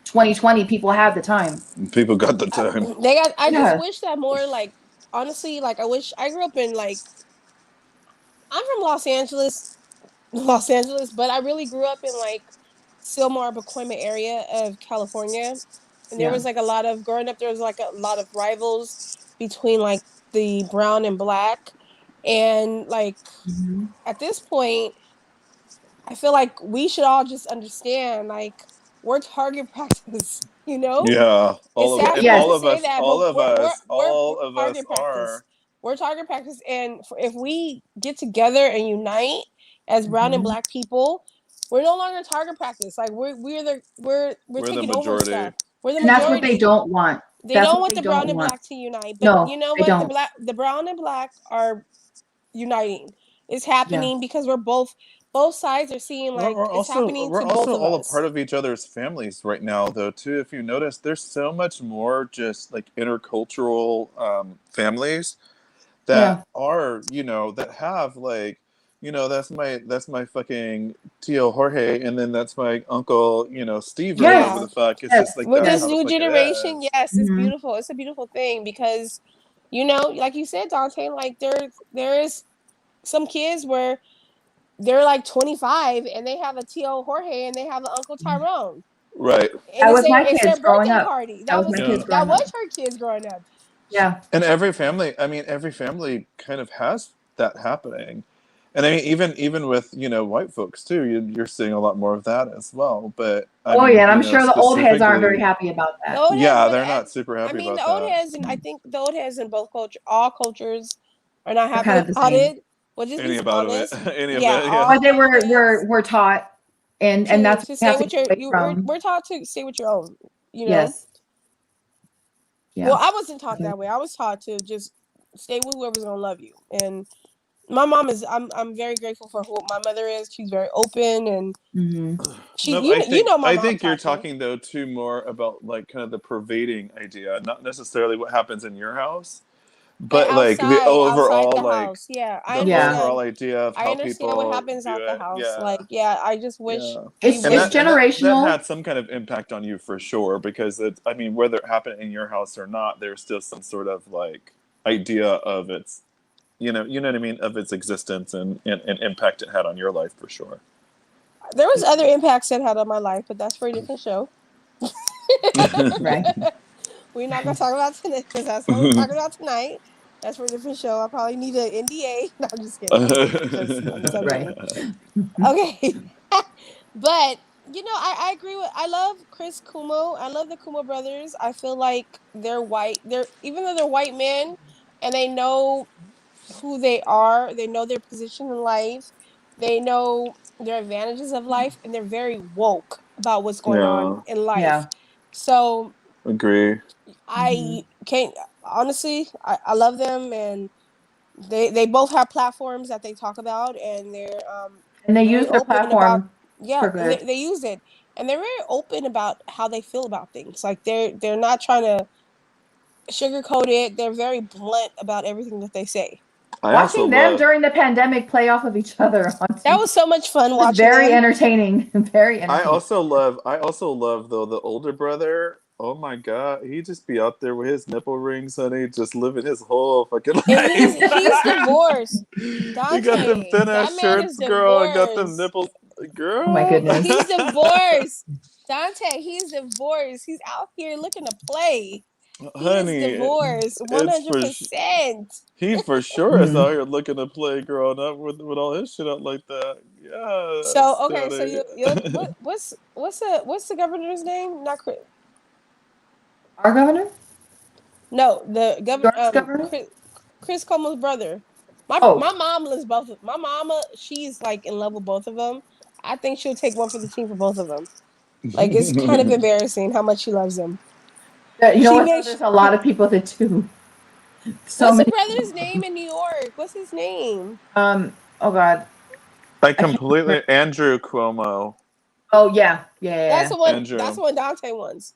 2020, people have the time.
People got the time.
I just
Yeah.
wish that more, like, honestly, like, I wish I grew up in, like, I'm from Los Angeles, but I really grew up in, like, Sylmar, Pacoima area of California. And there
Yeah.
was, like, a lot of, growing up, there was, like, a lot of rivals between, like, the brown and black. And, like,
Mhm.
at this point, I feel like we should all just understand, like, we're target practice, you know?
Yeah,
It's
all of
sad
and
for me
Yes.
to say that,
all
but
of us,
we're
all of us
target practice.
are.
We're target practice, and if we get together and unite as brown and
Mhm.
black people, we're no longer target practice. Like we're
We're the
taking over
majority.
stuff. We're the
And that's what they
majority.
don't want.
They
That's
don't
what
want
they
the brown
don't
and
want.
black to unite, but
No,
you know
they
what?
don't.
The brown and black are uniting. It's
Yeah.
happening because we're both sides are seeing like it's happening
We're
to both
also
of
all a
us.
part of each other's families right now, though. Too, if you notice, there's so much more just like intercultural families that
Yeah.
are, that have like, that's my fucking Tio Jorge, and then that's my uncle, Steve, or
Yes.
whatever
Yeah.
the fuck. It's
Yes.
just like
With
that's
Yes.
this
how the
new
fuck it
generation,
is.
yes, it's
Mhm.
beautiful. It's a beautiful thing because, you know, like you said, Dante, like there is some kids where they're like 25 and they have a Tio Jorge and they have an Uncle Tyrone.
Right.
And
That was my
it's their
kids growing
birthday
up.
party.
That was my
Yeah.
kids
That
growing up.
was her kids growing up.
Yeah.
And every family kind of has that happening. And I mean, even with, white folks too, you're seeing a lot more of that as well. But I
Oh
mean,
yeah, and I'm sure the old heads aren't very
specifically,
happy about
The
that.
old heads,
yeah,
but
they're not super
I
happy
mean,
about
the old
that.
heads, and I think the old heads in both all cultures are not
They're
happy
kind of the
about
same.
it. We'll just
Any
be
about of it.
honest.
Any of
Yeah,
it, yeah.
all
But they
all heads
were taught, and that's what
to
we have
stay
to
with
get away from.
we're taught to stay with your own. You know.
Yes.
Well,
Yeah.
I wasn't taught that way. I was taught to just stay with whoever's gonna love you. And my mom is. I'm very grateful for who my mother is. She's very open, and
Hmm.
she.
No,
You know my
I
mom,
think you're
Tati.
talking though too more about like kind of the pervading idea, not necessarily what happens in your house,
And
but like the
outside
overall
the
like
house. Yeah, I
the
Yeah.
understand.
overall idea of
I
how
understand what
people
happens
view
out the
it.
house.
Yeah.
Like, yeah, I just wish
Yeah.
we
It's
wish.
And that
generational.
had some kind of impact on you for sure, because I mean, whether it happened in your house or not, there's still some sort of like idea of its, you know what I mean, of its existence and impact it had on your life for sure.
There was other impacts it had on my life, but that's for a different show.
Right.
We're not gonna talk about tonight because that's what we're talking about tonight. That's for a different show. I probably need an NDA. No, I'm just kidding. I'm just
Right.
kidding. Okay, but you know, I agree with. I love Chris Kumo. I love the Kumo brothers. I feel like they're white. They're even though they're white men, and they know who they are. They know their position in life. They know their advantages of life, and they're very woke about what's going on
Yeah,
in life.
Yeah.
So
agree.
Hmm.
I can't honestly. I love them, and they both have platforms that they talk about, and they're
And they
very
use their
open about
platform
yeah,
for
and
good.
they use it, and they're very open about how they feel about things. Like they're not trying to sugarcoat it. They're very blunt about everything that they say.
I also
Watching them
love.
during the pandemic play off of each other on
That
TV
was so much fun
was
watching
very
them.
entertaining. Very entertaining.
I also love though the older brother. Oh my god, he just be out there with his nipple rings, honey, just living his whole fucking
And
life.
he's divorced.
He got them
Dante,
thin
that
ass
man is
shirts, girl, and got them
divorced.
nipples,
Oh my
girl.
goodness.
He's divorced. Dante, he's divorced. He's out here looking to play. He is
Honey,
divorced,
it's for
100%.
he for sure is
Mhm.
out here looking to play growing up with all his shit out like that.
So
Yes,
okay, so
daddy.
you what's the governor's name? Not Chris.
Our governor?
No, the
New
governor
York's governor?
Chris Cuomo's brother.
Oh,
My mom loves both of my mama. She's like in love with both of them. I think she'll take one for the team for both of them. Like it's kind of embarrassing how much she loves them.
you know
She
what though?
makes
There's a lot of people that do. So
what's the
many
brother's
people.
name in New York? What's his name?
Oh God,
I
I can't remember.
completely Andrew Cuomo.
Oh yeah, yeah, yeah, yeah.
That's
Andrew.
the one Dante wants.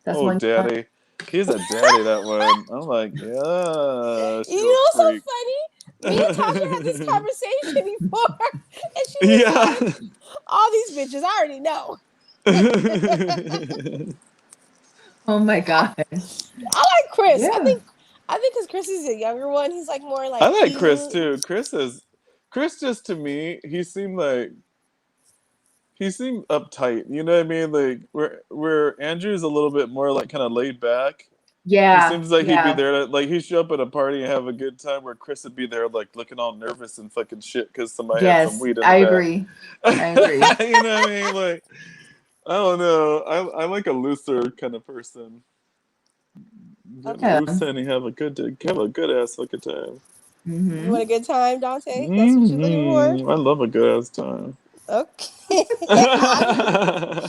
That's
Oh,
one.
daddy. He's a daddy, that one. I'm like, yes,
You
you a
know what's so
freak.
funny? Me and Tasha had this conversation before, and she was
Yeah.
like, "All these bitches, I already know."
Oh my god.
I like Chris. I
Yeah.
think because Chris is a younger one, he's like more
I
like
like Chris
cute.
too. Chris just to me, he seemed uptight. You know what I mean? Like where Andrew's a little bit more like kind of laid back. He
Yeah.
seems like he'd be
Yeah.
there to like he'd show up at a party and have a good time. Where Chris would be there like looking all nervous and fucking shit because somebody had some
Yes.
weed in the
I
back.
agree. I agree.
You know what I mean? Like I don't know. I like a looser kind of person. Get
Okay,
Yeah.
loose and have a good ass fucking time.
you want
Mm-hmm.
a good time, Dante? That's what you're looking for.
I love a good ass time.
Okay.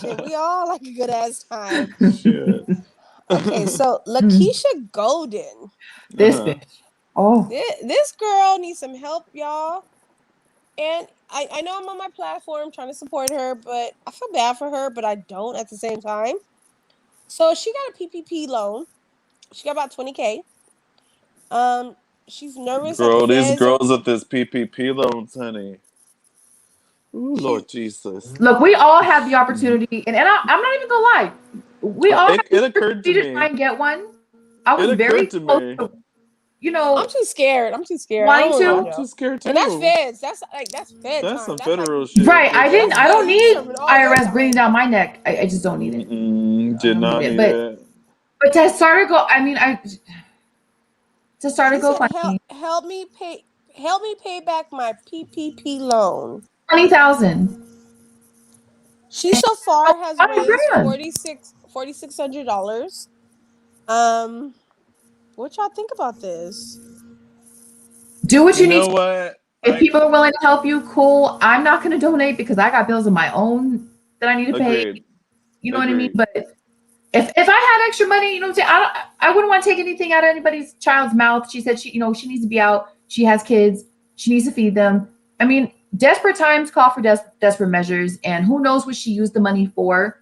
Shit, we all like a good ass time.
Shit.
Okay, so Lakeisha Golden.
This
Uh-huh.
bitch. Oh.
This girl needs some help, y'all. And I know I'm on my platform trying to support her, but I feel bad for her, but I don't at the same time. So she got a PPP loan. She got about 20K. Um, she's nervous that the
Girl, these
feds are.
girls with this PPP loans, honey. Ooh,
She
Lord Jesus.
Look, we all have the opportunity, and I'm not even gonna lie. We all have
It
the
occurred to
opportunity to try
me.
and get one. I
It
was very
occurred to
close
me.
to,
I'm too scared. I
wanting
don't want to
to.
I'm
go.
too scared
And that's
too.
feds. That's fed
That's
time.
some
That's like
federal shit.
Right.
Like that's
I don't
feds
need
serving all your
IRS breathing
time.
down my neck. I just don't need it. I
did
don't need
not
it.
need it.
But to start a go, I mean, to start a
She said,
GoFundMe,
help me pay back my PPP loan."
20,000.
She so far has raised
$100,000.
$4,600. Um, what y'all think about this?
Do what
You
you need
know
to.
what?
If people are willing to help you, cool. I'm not going to donate because I got bills of my own that I need to pay.
Agreed.
You know what I mean?
Agreed.
But if I had extra money, you know what I'm saying? I wouldn't want to take anything out of anybody's child's mouth. She said she needs to be out. She has kids. She needs to feed them. I mean, desperate times call for desperate measures, and who knows what she used the money for.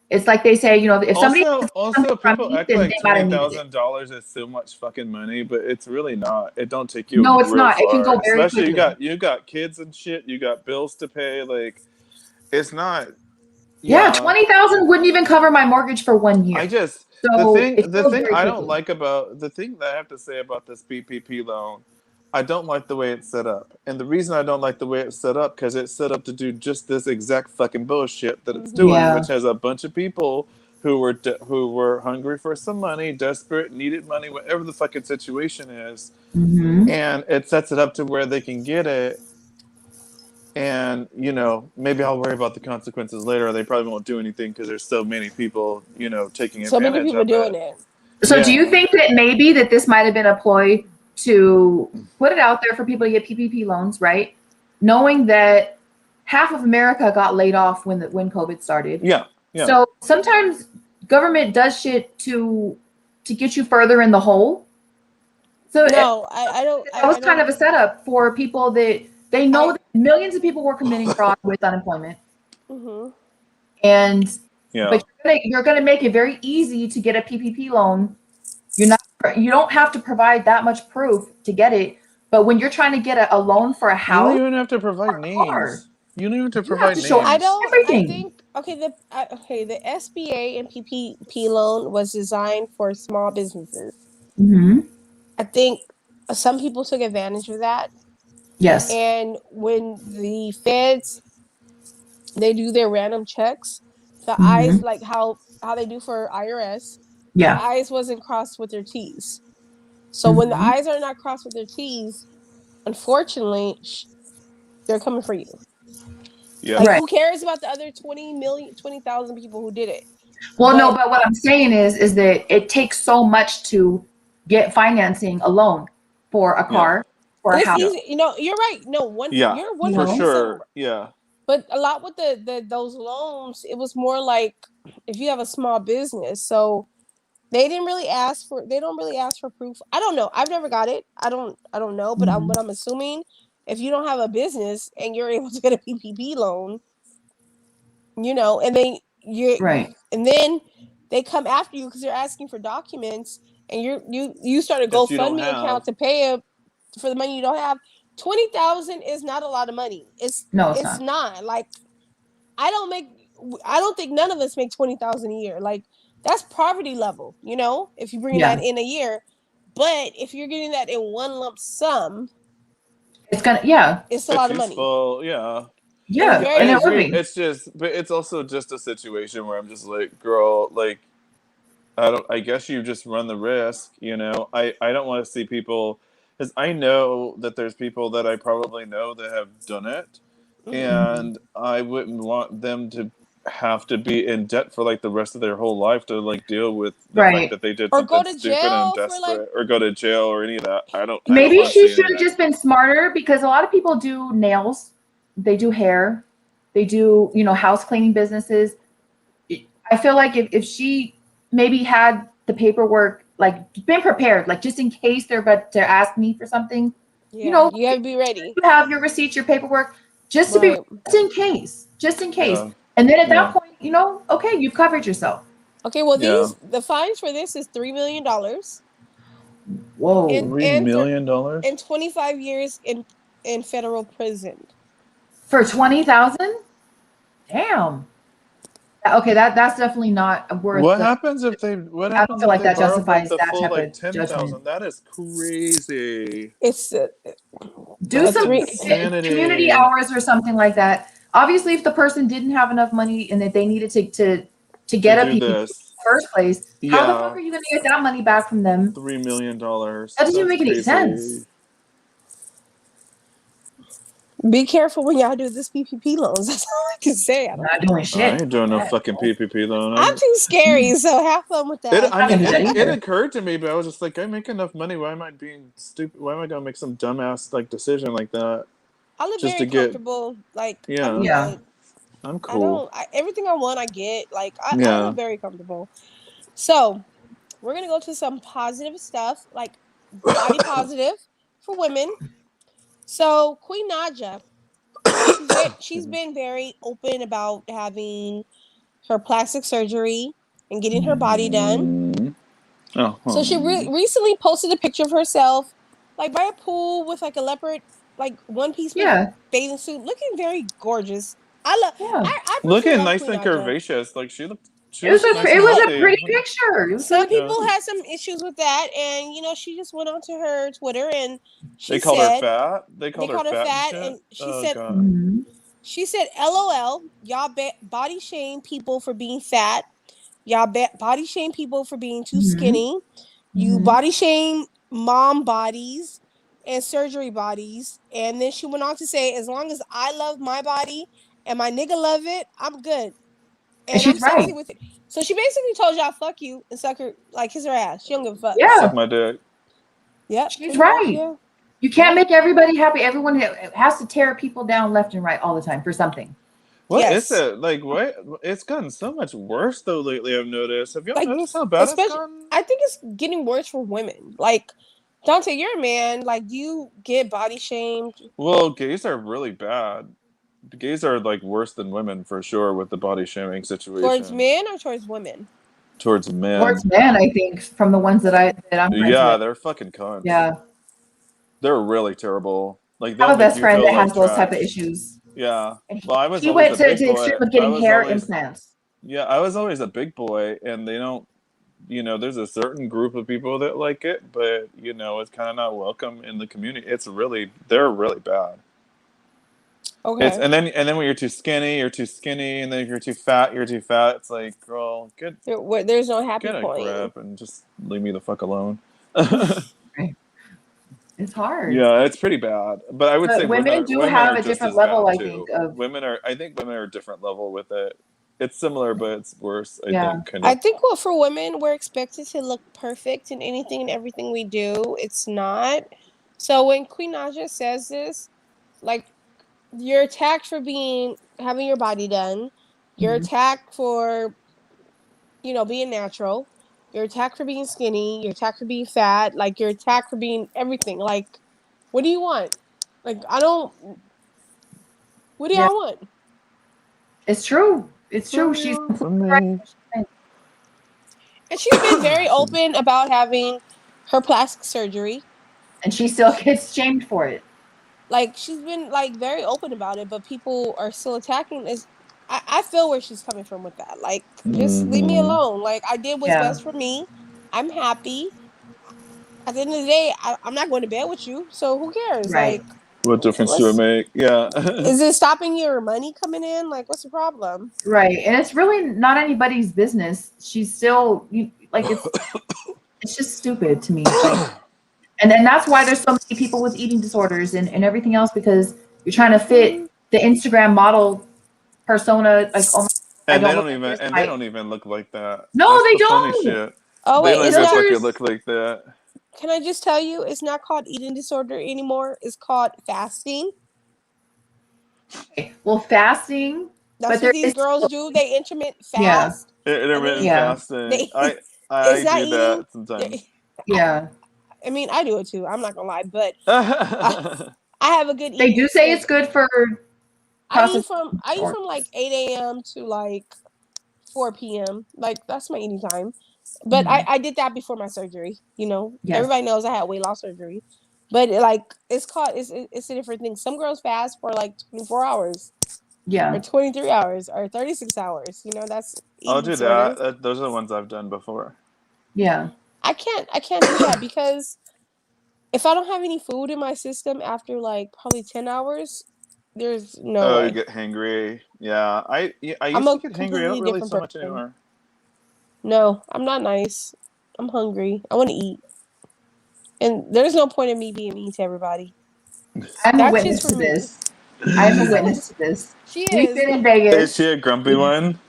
It's like they say, if somebody
Also,
has something from
people
me,
act
then
like
they might have needed it.
$20,000 is so much fucking money, but it's really not. It don't take you
No, it's
real
not. It can
far.
go very
Especially
quickly.
you got kids and shit. You got bills to pay. Like it's not.
Yeah,
Yeah,
20,000 wouldn't even cover my mortgage for 1 year.
I just
So it
the
goes
thing
very
I don't
quickly.
like about the thing that I have to say about this PPP loan, I don't like the way it's set up, and the reason I don't like the way it's set up because it's set up to do just this exact fucking bullshit that it's doing,
Yeah.
which has a bunch of people who were hungry for some money, desperate, needed money, whatever the fucking situation is,
Mm-hmm.
and it sets it up to where they can get it. And maybe I'll worry about the consequences later. They probably won't do anything because there's so many people, taking
So many
advantage
people
of
doing
it.
it.
So do you
Yeah.
think that maybe that this might have been a ploy to put it out there for people to get PPP loans, right? Knowing that half of America got laid off when COVID started.
Yeah. Yeah.
So sometimes government does shit to get you further in the hole. So
No, I don't.
that was
I
kind
don't.
of a setup for people that they know
I.
that millions of people were committing fraud with unemployment.
Mm-hmm.
And
Yeah.
but you're gonna make it very easy to get a PPP loan. You don't have to provide that much proof to get it. But when you're trying to get a loan for a
You don't
house
even have to provide
or a car,
names. You don't even have to
you have
provide
to show
I
names.
don't. I
everything.
think the SBA and PPP loan was designed for small businesses.
Mm-hmm.
I think some people took advantage of that,
Yes.
and when the feds they do their random checks, the
Mm-hmm.
I's like how they do for IRS, the
Yeah.
I's wasn't crossed with their T's. So when the
Mm-hmm.
I's are not crossed with their T's, unfortunately, they're coming for you.
Yeah.
Like,
Right.
who cares about the other 20,000 people who did it?
Well, no,
But
but what I'm saying is that it takes so much to get financing a loan for a
Yeah.
car, for a
it's
house,
Yeah.
easy. You're right. No,
Yeah.
you're
you
For
100%.
know?
sure. Yeah.
But a lot with those loans, it was more like if you have a small business. So they don't really ask for proof. I don't know. I've never got it. I don't know, but
Mm-hmm.
I'm assuming if you don't have a business and you're able to get a PPP loan, and then
Right.
they come after you because they're asking for documents, and you start a
That you don't
GoFundMe
have.
account to pay them. for the money you don't have. 20,000 is not a lot of money.
No, it's
It's
not.
not. Like, I don't think none of us make 20,000 a year. Like, that's poverty level, you know, if you bring that
Yeah.
in a year. But if you're getting that in one lump sum,
It's gonna, yeah.
it's a
It's
lot of money.
useful, yeah.
And it's
Yeah.
very
And
I
it would
agree.
be.
It's just, but it's also just a situation where I'm just like, girl, like, I don't. I guess you just run the risk, you know. I don't want to see people, because I know that there's people that I probably know that have done it,
Mhm.
and I wouldn't want them to have to be in debt for like the rest of their whole life to like deal with the fact
Right.
that they did
Or go
something
to
stupid and
jail for like,
desperate, or go to jail or any of that. I don't
Maybe
want to
she
see any
should
of
have
that.
just been smarter, because a lot of people do nails, they do hair, they do, house cleaning businesses. I feel like if she maybe had the paperwork, like been prepared, like just in case they're about to ask me for something,
yeah, you
you
have to be ready.
have your receipts, your paperwork, just to be,
Right.
just in case.
Yeah,
And then at that
yeah,
point, okay, you've covered yourself.
Okay, well,
yeah.
the fines for this is $3 million
Whoa.
$3
and
million dollars.
25 years in federal prison.
For 20,000? Damn. Okay, that's definitely not worth
What
the.
happens if they? What
I don't
happens
feel
if
like
they
that
borrowed like
justifies
the
that
full
type
like
of
ten
judgment.
thousand? That is crazy.
It's
Do
a
That's
some
three.
community
insanity.
hours or something like that. Obviously, if the person didn't have enough money and that they needed to
To
get a
do
PPP in
this,
the first place, how the fuck
yeah,
are you going to get that money back from them?
$3 million.
That doesn't even
That's
make any sense.
crazy.
Be careful when y'all do this PPP loans. That's all I can say. I don't.
Not doing
I
shit.
ain't doing no
That-
fucking PPP loan.
I'm too scary, so have fun with
It.
that.
I
I
mean,
can do that
it
either.
occurred to me, but I was just like, I make enough money. Why am I being stupid? Why am I gonna make some dumbass like decision like that
I live
just
very
to get?
comfortable. Like, I'm
Yeah,
Yeah.
good.
I'm cool.
Everything I want, I get. Like, I
Yeah.
live very comfortable. So we're gonna go to some positive stuff, like body positive for women. So Queen Naja, she's been very open about having her plastic surgery and getting her body done.
Mm. Oh.
So she recently posted a picture of herself, like by a pool with like a leopard, like one piece
Yeah.
bathing suit, looking very gorgeous.
Yeah.
I personally
Looking
love
nice
Queen
and
Naja.
curvaceous. Like she
It was
looked
a
nice
it
and
was a
healthy.
pretty picture. It was
Some
really
Yeah.
people had some issues with that, and she just went onto her Twitter and
They
she
called her
said
fat. They
they
called her
called her
fat and
fat,
shit.
and
Oh god.
Mhm.
she said, "LOL, y'all body shame people for being fat. Y'all body shame people for being too
Mhm.
skinny. You
Mhm.
body shame mom bodies and surgery bodies." And then she went on to say, "As long as I love my body and my nigga love it, I'm good.
And
And I'm
she's
sexy
right.
with it." So she basically told y'all, fuck you and suck her, like kiss her ass. She don't give a fuck.
Suck
Yeah,
my dick.
Yep,
she's
pretty much,
right.
yeah.
You can't
Yep.
make everybody happy. Everyone has to tear people down left and right all the time for something.
What is
Yes.
it? Like what? It's gotten so much worse though lately. I've noticed. Have y'all
Like,
noticed how bad it's
especially,
gotten?
I think it's getting worse for women. Like, Dante, you're a man. Like, do you get body shamed
Well, gays are really bad. Gays are like worse than women for sure with the body shaming
towards
situation
men or towards women?
towards
Towards
men.
men, I think, from the ones that I'm friends
Yeah,
with.
they're fucking cunts.
Yeah.
They're really terrible. Like
I
they'll
have a
make
best
you
friend
feel
that
like
has those type of
trash.
issues.
Yeah.
And
Well, I was
he
always
went
a
to
big
the
boy.
extreme of
I
getting
was
hair
always
implants.
Yeah, I was always a big boy, and they don't. There's a certain group of people that like it, but it's kind of not welcome in the community. They're really bad. It's
Okay.
and then when you're too skinny, and then if you're too fat, you're too fat. It's like, girl,
There's no happy
get a
point.
grip and just leave me the fuck alone.
Right. It's hard.
Yeah, it's pretty bad. But I would say
But women do
women
have
are
a
just
different
as
level,
bad
I
too.
think, of,
I think women are a different level with it. It's similar, but it's worse. I
yeah.
think kind
I
of.
think for women, we're expected to look perfect in anything and everything we do. It's not. So when Queen Naja says this, like, you're attacked for having your body done. You're
Mhm.
attacked for, being natural. You're attacked for being skinny. You're attacked for being fat. Like, you're attacked for being everything. Like, what do you want? Like, I don't. What do
Yeah,
y'all want?
it's true. It's
What
true.
do you
She's
want
completely
from
right.
me?
And she's been very open about having her plastic surgery.
and she still gets shamed for it.
Like she's been like very open about it, but people are still attacking. Is I feel where she's coming from with that. Like, just leave me
Mhm.
alone. Like, I did what's
Yeah.
best for me. I'm happy. At the end of the day, I'm not going to bed with you, so who cares?
Right.
Like,
What difference do it
let's.
make? Yeah.
Is it stopping your money coming in? Like, what's the problem?
Right. And it's really not anybody's business. She's still like it's just stupid to me. Like, and then that's why there's so many people with eating disorders and everything else, because you're trying to fit
Mhm.
the Instagram model persona. Like, oh my, I
and
don't look like this.
they don't even look like that.
No,
That's
they
the funny
don't.
shit.
Oh
They
wait,
don't
it's
even
not.
fucking
Filters.
look like that.
Can I just tell you, it's not called eating disorder anymore. It's called fasting.
Well, fasting,
That's
but
what
there
these
is
girls
still,
do. They intermittent
yeah,
fast, and
Intermittent
then
yeah,
fasting.
they.
I
It's not
do
eating.
that sometimes.
yeah.
I mean, I do it too. I'm not gonna lie, but I, I have a good
They do
eating
say it's
schedule.
good for processing.
I eat from like 8 a.m. to like 4 p.m. Like, that's my eating time. But
Mhm.
I did that before my surgery. You know,
Yes.
everybody knows I had weight loss surgery, but like it's called it's a different thing. Some girls fast for like 24 hours or
Yeah.
23 hours or 36 hours. You know, that's
I'll
eating
do that.
disorder.
Those are the ones I've done before.
Yeah.
I can't do that because if I don't have any food in my system after like probably 10 hours, there's no
Oh, you
way.
get hangry. I
I'm
used to
a
get hangry. I don't
completely
really
different
so much
person.
anymore.
No, I'm not nice. I'm hungry. I want to eat. And there's no point in me being mean to everybody.
I'm a
That's just
witness
for
to
me.
this. I am a
She's a
witness to this.
she
We've
is.
been in
Is
Vegas.
she a grumpy
We,
one?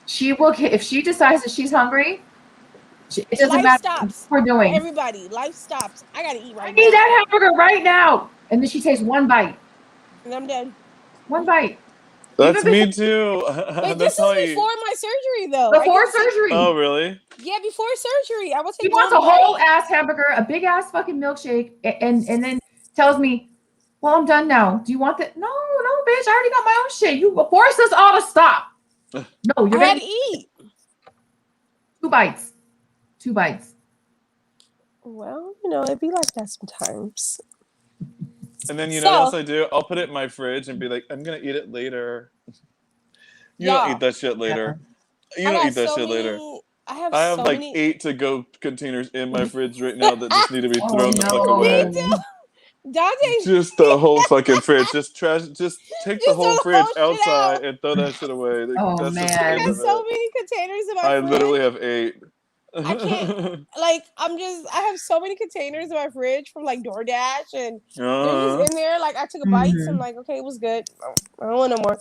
she will, if she decides that she's hungry, it doesn't
Life
matter what
stops
we're
for
doing.
everybody. Life stops. I gotta eat
I
right
need
now.
that hamburger right now. And then she takes one bite.
And I'm done.
One bite. Even
That's
if
me
it's
too.
But this
That's how
is
I
before
eat.
my surgery though. I
before
can say
surgery.
Oh, really?
yeah, before surgery. I will
He
take
wants
one
a whole
bite.
ass hamburger, a big ass fucking milkshake, and then tells me, "Well, I'm done now. Do you want that?" No, no, bitch. I already got my own shit. You forced us all to stop. No,
I
you're
had
gonna
to eat.
two bites. Two bites.
Well, you know, it'd be like that sometimes.
And then you know what else
So,
I do? I'll put it in my fridge and be like, I'm gonna eat it later. You don't eat
y'all,
that shit
Yeah.
later. You
I
don't
got
eat that
so
shit later.
many I have
I have
so
like
many
8 to go containers in my fridge right now that just need to be
Oh
thrown the fuck
me
away.
too.
no.
Dante
Just the whole fucking fridge. Just trash. Just take the
just throw
whole
the whole
fridge
shit out.
outside and throw that shit away. Like,
Oh
that's just the
I
end
got
man.
of
so
it.
many containers in my
I literally
fridge.
have 8.
I can't like I have so many containers in my fridge from like DoorDash and they're just
Uh-huh.
in there. Like I took a bite and
Hmm.
like, okay, it was good. I don't want no more.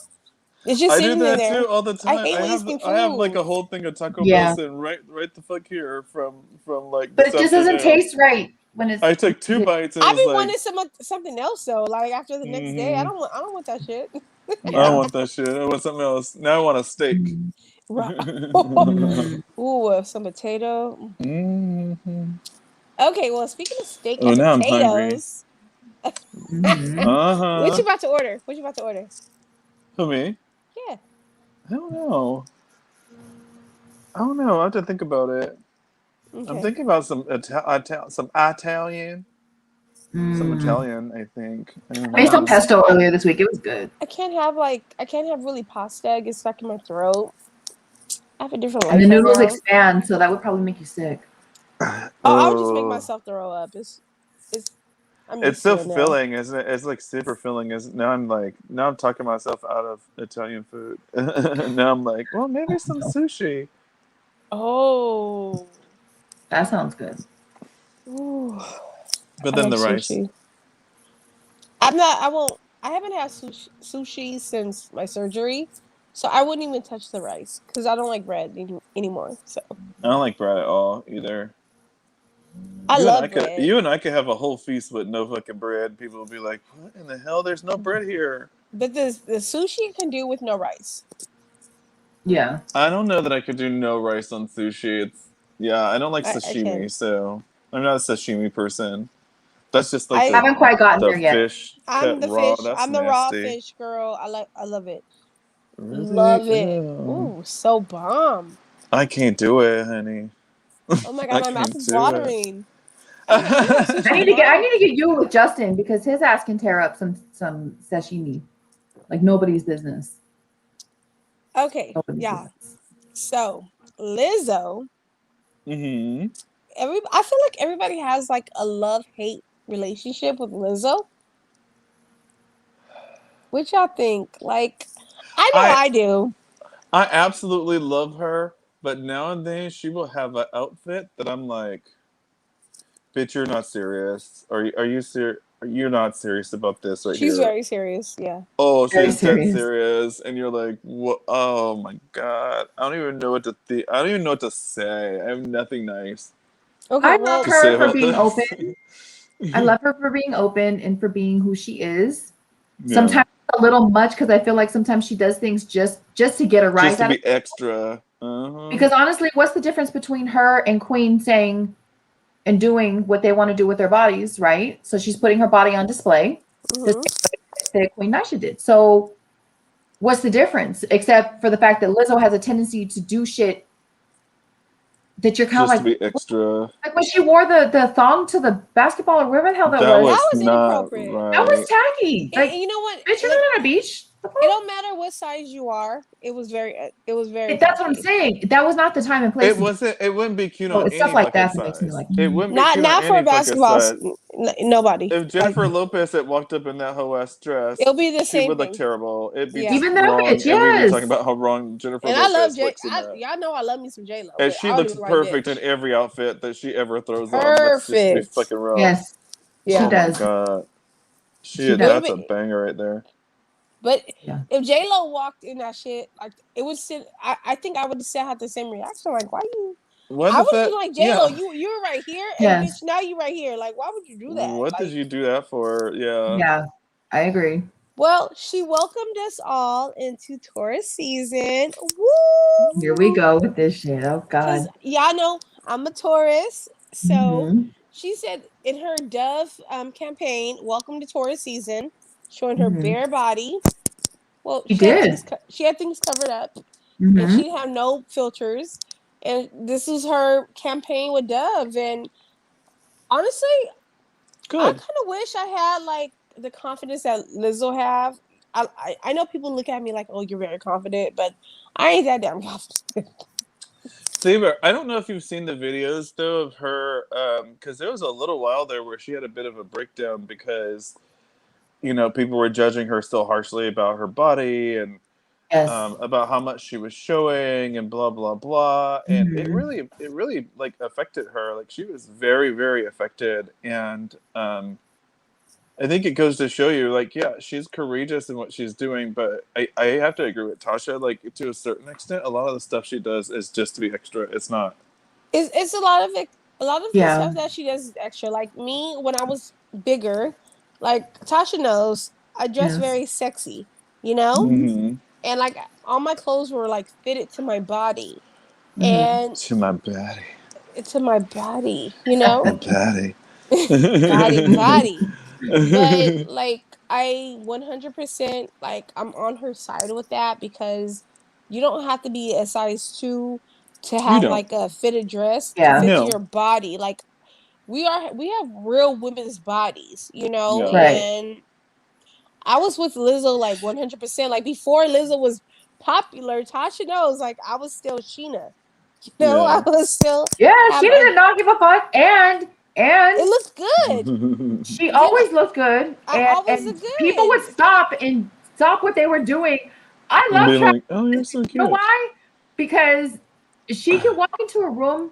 It's just
I do
sitting in
that
there.
too all the
I
time.
hate wasting
I have like
food.
a whole thing of Taco Bell
Yeah,
sitting right the fuck here from like
but
this
it just doesn't
afternoon.
taste right when it's.
I took 2 bites and it
I
was
be
like,
wanting something else though. Like after the next day,
mm-hmm.
I don't want that shit.
I don't
Yeah.
want that shit. I want something else. Now I want a steak.
Mm.
Mm-hmm.
Mm.
Ooh, some potato. Okay, well, speaking of steak
Oh,
and
now I'm hungry.
potatoes,
Mhm.
what
Uh-huh.
you about to order? What you about to order?
Who, me?
Yeah.
I don't know. I don't know. I have to think about it. I'm
Okay.
thinking about some Italian. Some
Mm.
Italian, I think. I don't
I made some
know.
pesto earlier this week. It was good.
I can't have really pasta. It gets stuck in my throat. I have a different
And the
life right
noodles
now.
expand, so that would probably make you sick.
Oh, I would just make
Oh.
myself throw up. It's I'm
It's
used to
so
it now.
filling, isn't it? It's like super filling. Is now I'm talking myself out of Italian food. Now I'm like, well, maybe some
No,
sushi.
Oh.
that sounds good.
Ooh.
But
I
then
like
the rice.
sushi. I'm not. I won't. I haven't had sushi since my surgery, so I wouldn't even touch the rice because I don't like bread anymore. So
I don't like bread at all either.
I love bread,
You and I could have a whole feast with no fucking bread. People will be like, "What in the hell? There's no bread here."
but the sushi I can do with no rice.
Yeah.
I don't know that I could do no rice on sushi. I don't like
I can.
sashimi, so I'm not a sashimi person. That's just like
I
Haven't quite gotten
the
there yet.
fish cut
I'm the
raw.
fish.
That's
I'm the raw
nasty.
fish girl. I love it.
Really?
Love it.
Ew.
Ooh, so bomb.
I can't do it, honey.
Oh my god,
I
my mouth
can't
is
do it.
watering. That's what
I
you
need to
want.
get you with Justin because his ass can tear up some sashimi like nobody's business.
Okay,
Nobody's
yeah.
business.
So Lizzo,
Mm-hmm.
I feel like everybody has like a love-hate relationship with Lizzo. What y'all think? Like, I know
I
I do.
I absolutely love her, but now and then she will have an outfit that I'm like, bitch, you're not serious. Are you serious? You're not serious about this right
She's
here.
very serious. Yeah.
Oh,
Very
she's dead
serious.
serious, and you're like, what? Oh my god, I don't even know what to think. I don't even know what to say. I have nothing nice
Okay.
I love
Well,
to say
her for
about
being open.
this.
I love her for being open and for being who she is.
Yeah,
Sometimes a little much because I feel like sometimes she does things just to get a
just
rise
to
out of
be extra. Uh-huh.
because honestly, what's the difference between her and Queen saying and doing what they want to do with their bodies, right? So she's putting her body on display the
hmm
same way that Queen Nasha did. So what's the difference? Except for the fact that Lizzo has a tendency to do shit that you're kind of
Just to
like,
be extra.
like when she wore the thong to the basketball or whatever the hell that
That
was.
that
was
was
not
inappropriate.
That was
right.
tacky.
And
Like,
you know what?
bitch, you're
Like,
not on a beach. The
it
fuck?
don't matter what size you are. It was very
That's what I'm
tacky.
saying. That was not the time and place
It
to do.
wasn't. It wouldn't be cute
So
on
it's stuff
any
like
fucking
that that makes me
size.
like,
It
mm.
wouldn't be cute on
Not for
any
a
fucking
basketball.
size.
Nobody.
If
Like,
Jennifer Lopez had walked up in that hoe ass dress,
it'll be the
she
same
would look
thing.
terrible. It'd be
Yeah.
just
Even that
wrong,
bitch,
and we'd be talking
yes.
about how wrong Jennifer
And I love
Lopez
J.
looks in that.
Y'all know I love me some J Lo,
And
but
she
I don't
looks
even like
perfect in
bitch.
every outfit that she ever throws on. Let's just be
Perfect.
fucking real.
Yes, she
Yeah.
Oh my
does.
god,
She
It
does.
would
that's a
be,
banger right there.
but
Yeah.
if J Lo walked in that shit, like it would sit. I think I would still have the same reaction. Like, why you?
What
I
the
would have
fuck?
been like, J Lo,
Yeah.
you were right here, and bitch,
Yes.
now you right here. Like, why would you do that?
What did
Like,
you do that for? Yeah.
Yeah. I agree.
well, she welcomed us all into Taurus season. Woo!
Here we go with this shit. Oh
Because
God.
y'all know I'm a Taurus. So
Mm-hmm.
she said in her Dove campaign, welcome to Taurus season, showing her
Mm-hmm.
bare body. Well,
She did.
she had things covered up, and
Mm-hmm.
she didn't have no filters. And this is her campaign with Dove. And honestly, I kind
Good.
of wish I had like the confidence that Lizzo have. I know people look at me like, oh, you're very confident, but I ain't that damn confident.
Saber, I don't know if you've seen the videos though of her, because there was a little while there where she had a bit of a breakdown because people were judging her so harshly about her body and
Yes.
about how much she was showing and blah blah blah, and
Mm-hmm.
it really like affected her. Like she was very very affected, and I think it goes to show you, like, yeah, she's courageous in what she's doing, but I have to agree with Tasha. Like, to a certain extent, a lot of the stuff she does is just to be extra. It's not.
It's a lot of it. A lot of the
Yeah.
stuff that she does is extra. Like me, when I was bigger, like Tasha knows, I dress
Yes.
very sexy, you know,
Mm-hmm.
Mm-hmm.
and like all my clothes were like fitted to my body
Mm-hmm.
and
To my body,
to my body, you know,
my body.
body. But like I 100% like I'm on her side with that because you don't have to be a size 2 to
You
have
don't.
like a fitted dress to
Yeah.
fit to
No.
your body. Like we have real women's bodies, you know,
Yeah.
Right.
and I was with Lizzo like 100%. Like before Lizzo was popular, Tasha knows like I was still Sheena. You know, I
Yeah.
was still
Yeah. She
have a
did not give a fuck, and
it looked good.
she
You know,
always looked good,
I
and
always look
people would
good.
stop what they were doing. I
And
love
be
Travis.
like, oh, you're so
You know
cute.
why? Because she can walk into a room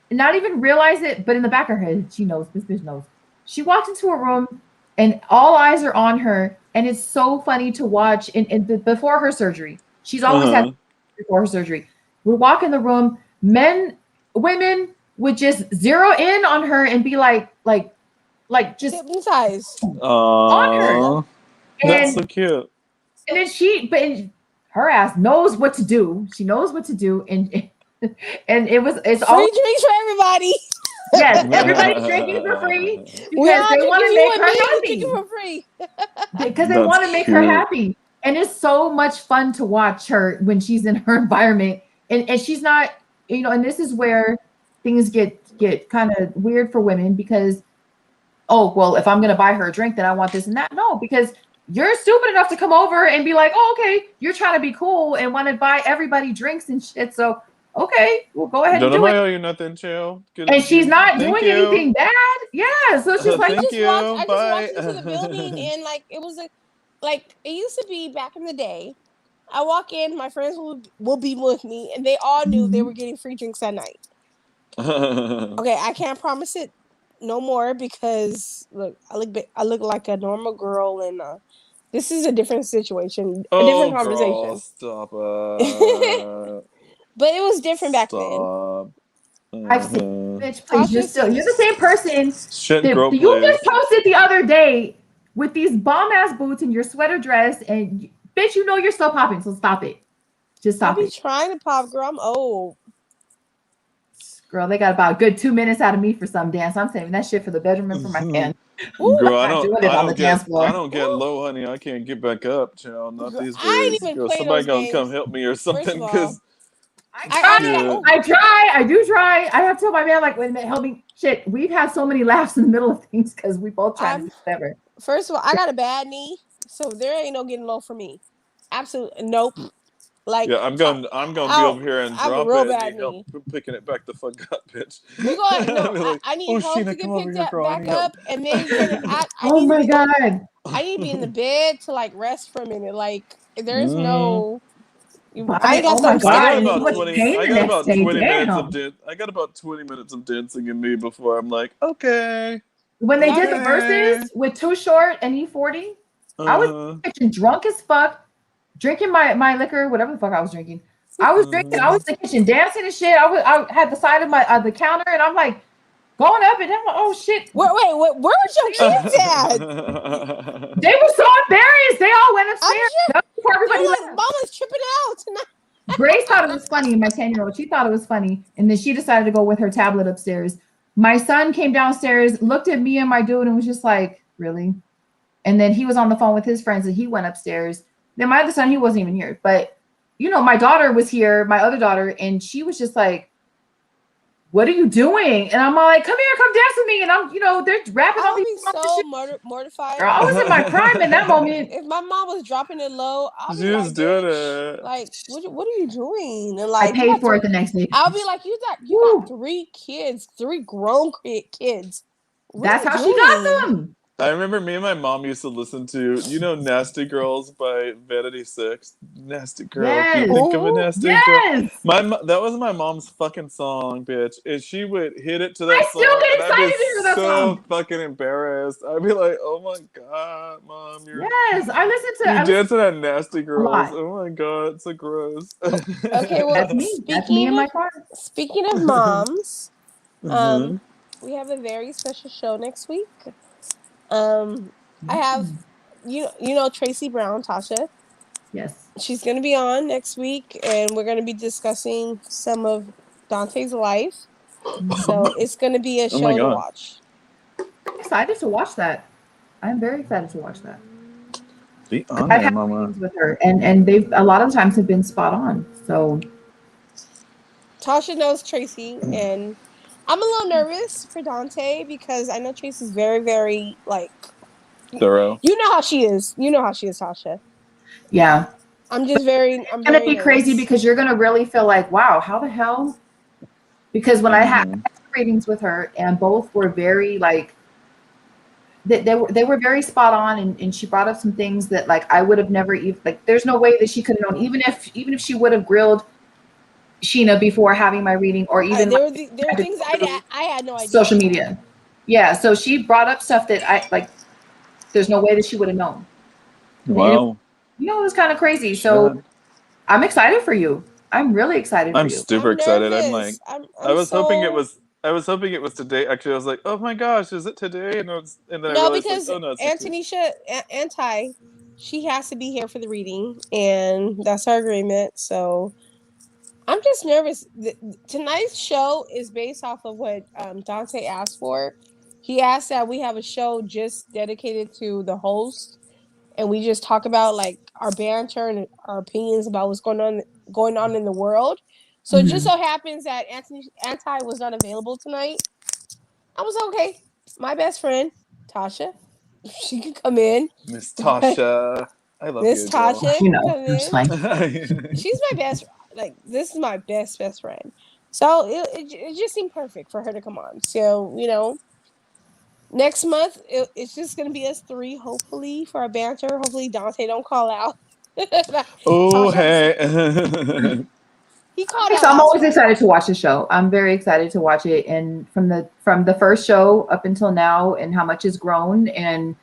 and not even realize it, but in the back of her head, she knows. This bitch knows. She walked into a room, and all eyes are on her, and it's so funny to watch. Before her surgery, she's
Uh
always had
huh.
before her surgery. We walk in the room, men, women would just zero in on her and be like just
Hypnotized.
on her.
Yep.
Aww. That's
And
so cute.
then her ass knows what to do. She knows what to do, and it's all
Free drinks for everybody.
yes. Everybody's drinking for free
We
because
all
they
drink.
want
If
to
you
make
want me,
her
you kick it
happy.
for free.
Because they
That's
want to make her
cute.
happy, and it's so much fun to watch her when she's in her environment, and she's not, and this is where things get get kind of weird for women because, oh, well, if I'm going to buy her a drink, then I want this and that. No, because you're stupid enough to come over and be like, oh, okay, you're trying to be cool and want to buy everybody drinks and shit. So, okay, we'll go ahead and
Don't
do it.
owe you nothing, chill.
And she's not
Thank
doing
you.
anything bad. Yeah. So she's like,
Thank you.
I just
Bye.
walked into the building and like it was like it used to be back in the day. I walk in, my friends will be with me, and they all knew they were getting free drinks that night. Okay, I can't promise it no more because look, I look like a normal girl, and this is a different situation, a different conversation.
Girl, stop it.
But it was different back then.
Stop.
I've seen, bitch, please, you're the same person
Shit,
that
girl,
you
please.
just posted the other day with these bomb ass boots and your sweater dress, and bitch, you know you're still popping, so stop it. Just stop
I be
it.
trying to pop, girl. I'm old.
Girl, they got about a good 2 minutes out of me for some dance. I'm saving that shit for the bedroom and for my man.
Girl, I
doing it
don't
on the dance floor.
I don't get low, honey. I can't get back up, child. Not these days.
I ain't even
Girl,
playing
somebody
those
gonna
games.
come help me or something, because
I try. I do try. I have to tell my man, like, wait a minute, help me. Shit, we've had so many laughs in the middle of things because we both try to do whatever.
First of all, I got a bad knee, so there ain't no getting low for me. Absolutely, nope. Like,
yeah, I'm gonna be over here and drop it and need help picking it back the fuck up, bitch.
You go no,
like,
I need help
Sheena,
to get
come over
picked
here,
up
girl.
back up, and then I
oh
need
my god,
I need to be in the bed to like rest for a minute. Like, there's no.
I
got
my
those.
god,
I got
you
about
must
20.
gain
I
the
got
next
about
day.
20 minutes of
Damn.
I got about 20 minutes of dancing in me before I'm like, okay.
When they did the verses with Too Short and E40, I was in the kitchen drunk as fuck, drinking my liquor, whatever the fuck I was drinking. I was drinking. I was in the kitchen dancing and shit. I had the side of the counter, and I'm like going up and down. Oh shit!
Wait, where was your kids at?
They were so embarrassed. They all went upstairs.
Everybody like, Mama's tripping out tonight.
Grace thought it was funny. My 10-year-old, she thought it was funny, and then she decided to go with her tablet upstairs. My son came downstairs, looked at me and my dude, and was just like, "Really?" And then he was on the phone with his friends, and he went upstairs. Then my other son, he wasn't even here, but my daughter was here, my other daughter, and she was just like, "What are you doing?" And I'm like, "Come here, come dance with me." And I'm, they're rapping
I
all
would
these
be so mortified.
Girl, I was in my prime in that moment.
If my mom was dropping it low, I'll be
was
like,
doing
bitch,
it.
like, what are you doing? And like,
I paid for it the next day.
I'll be like, you got 3 kids, 3 grown kids.
That's how she got them.
I remember me and my mom used to listen to, Nasty Girls by Vanity Six. Nasty Girl.
Yes.
If you think of a nasty
yes.
girl. That was my mom's fucking song, bitch. And she would hit it to that
I
song.
still get
and
excited
I'd be
to hear that
so
song.
fucking embarrassed. I'd be like, oh my God, Mom.
Yes, I listen to
You dancing at Nasty Girls. Oh my God, it's so gross.
Okay, well,
that's me. That's me in my car.
Speaking of moms, we have a very special show next week. I have you know Tracy Brown, Tasha.
Yes.
She's going to be on next week, and we're going to be discussing some of Dante's life. So it's going to be a show to watch.
I'm excited to watch that. I'm very excited to watch that.
Be on
I've
there,
had
Mama.
meetings with her, and they've a lot of the times have been spot on. So
Tasha knows Tracy, and I'm a little nervous for Dante because I know Tracy's very, very like
thorough.
You know how she is. You know how she is, Tasha.
Yeah.
I'm very
gonna be crazy because you're gonna really feel like, wow, how the hell? Because when I had readings with her, and both were very like they were very spot on, and she brought up some things that like I would have never even like. There's no way that she could have known, even if she would have grilled Sheena before having my reading, or even
there were things I had no idea.
Social media, yeah. So she brought up stuff that I like. There's no way that she would have known.
Wow.
It was kind of crazy. So I'm excited for you. I'm really excited.
I'm super excited. I'm like, I was hoping it was today. Actually, I was like, oh my gosh, is it today? And then I realized,
because
like, oh no, it's
Antonisha, she has to be here for the reading, and that's our agreement. So I'm just nervous. Tonight's show is based off of what Dante asked for. He asked that we have a show just dedicated to the host, and we just talk about like our banter and our opinions about what's going on in the world. So it just so happens that Anti was not available tonight. I was okay. My best friend, Tasha, she could come in.
Miss Tasha. I love
Miss
you, girl.
Tasha
You
can
know,
come
it's
in.
fine.
She's my best. Like this is my best friend. So it just seemed perfect for her to come on. So next month it's just gonna be us three, hopefully, for our banter. Hopefully Dante don't call out.
Oh,
Tasha,
hey.
he called
Okay,
out
so I'm
last
always
month.
excited to watch the show. I'm very excited to watch it, and from the first show up until now, and how much has grown. And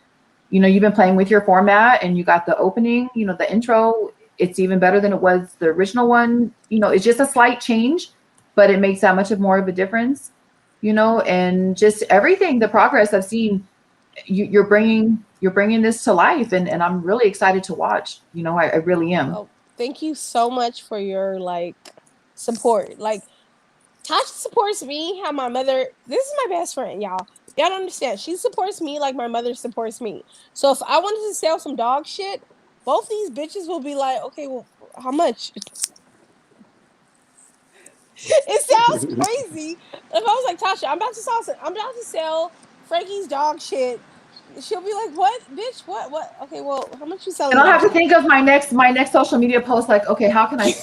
you've been playing with your format, and you got the opening, the intro. It's even better than it was the original one. It's just a slight change, but it makes that much of more of a difference. And just everything, the progress I've seen, you're bringing this to life, and I'm really excited to watch. I really am.
Oh, thank you so much for your support. Like Tasha supports me. How my mother. This is my best friend, y'all. Y'all don't understand. She supports me like my mother supports me. So if I wanted to sell some dog shit, both these bitches will be like, okay, well, how much? It sounds crazy. If I was like Tasha, I'm about to sell Frankie's dog shit. She'll be like, "What, bitch? What? Okay, well, how much you
And
selling
I'll have
this
to
shit?"
think of my next social media post, like, okay, how can I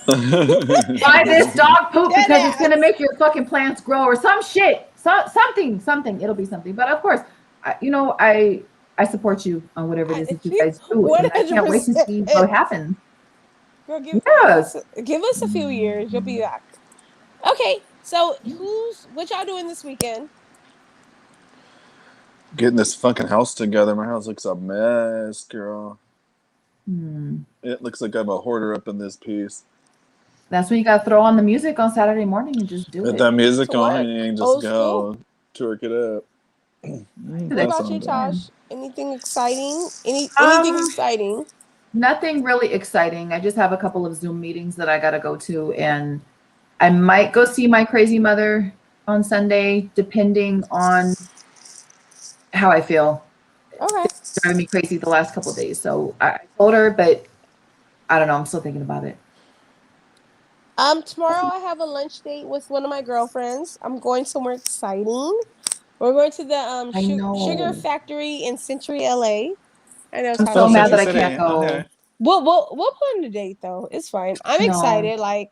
buy this dog poop
Dead
because it's gonna
ass.
make your fucking plants grow or some shit. Something. It'll be something. But of course, I support you on whatever it is that you guys do,
One
and I
hundred
can't wait to
percent.
see what happens.
Girl,
Yes.
give us a few years. You'll be back. Okay, so what y'all doing this weekend?
Getting this fucking house together. My house looks a mess, girl.
Hmm.
It looks like I'm a hoarder up in this piece.
That's when you gotta throw on the music on Saturday morning and just do
With
it.
that music
To
on
work.
and just
Old school.
go twerk it up.
Do
What
that.
That's
about
what
you,
I'm doing.
Tosh? Anything exciting?
Um,
Anything exciting?
Nothing really exciting. I just have a couple of Zoom meetings that I gotta go to, and I might go see my crazy mother on Sunday, depending on how I feel.
Okay.
It's driving me crazy the last couple of days. So I told her, but I don't know. I'm still thinking about it.
Tomorrow I have a lunch date with one of my girlfriends. I'm going somewhere exciting. We're going to the
I
Sugar
know.
Factory in Century, LA. I know
I'm
Tasha
Oh,
so
hates
mad
Century
that I
it.
can't
City.
go.
Okay.
We'll plan a date though. It's fine. I'm
No.
excited. Like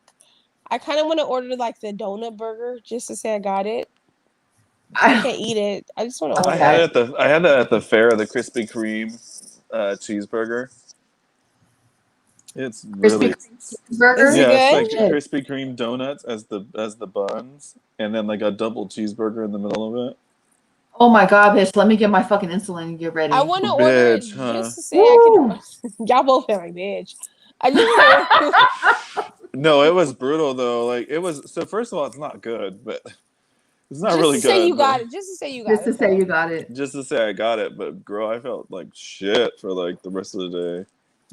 I kind of want to order like the donut burger just to say I got it. I
I
can't eat it. I just want to
love
I
order
had
it.
that.
it I had that at the fair, the Krispy Kreme cheeseburger. It's
Crispy
really
Kreme
Is
cheeseburger.
it
yeah, it's
good?
like
Shit.
Krispy Kreme donuts as the buns, and then like a double cheeseburger in the middle of
Oh my God, bitch. Let me get my fucking insulin and get
I
ready.
want to
it.
order it
Bitch, huh?
just to say I can.
Woo!
Y'all both feel like bitch. I just want to order.
No, it was brutal though. Like it was. So first of all, it's not good, but it's not
Just
really
to say you
good. But
got it. Just to say you got
Just to
it,
say
though.
you got it.
just to say I got it, but girl, I felt like shit for like the rest of the day.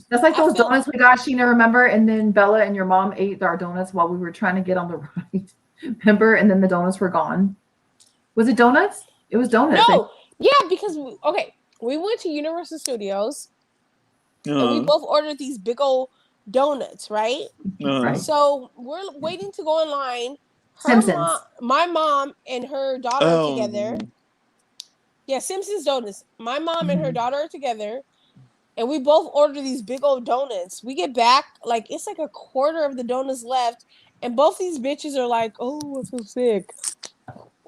That's like
I
those
feel
donuts we got, Sheena, remember? And then Bella and your mom ate our donuts while we were trying to get on the ride. Remember? And then the donuts were gone. Was it donuts? It was donuts.
no, yeah, because we went to Universal Studios and we
Uh,
both ordered these big old donuts, right?
uh,
Right.
So we're waiting to go in line.
Simpsons.
My mom, and her daughter are together.
oh,
Yeah, Simpsons donuts. My mom and her
Mhm.
daughter are together, and we both order these big old donuts. We get back, like it's like a quarter of the donuts left, and both these bitches are like, "Oh, I feel sick."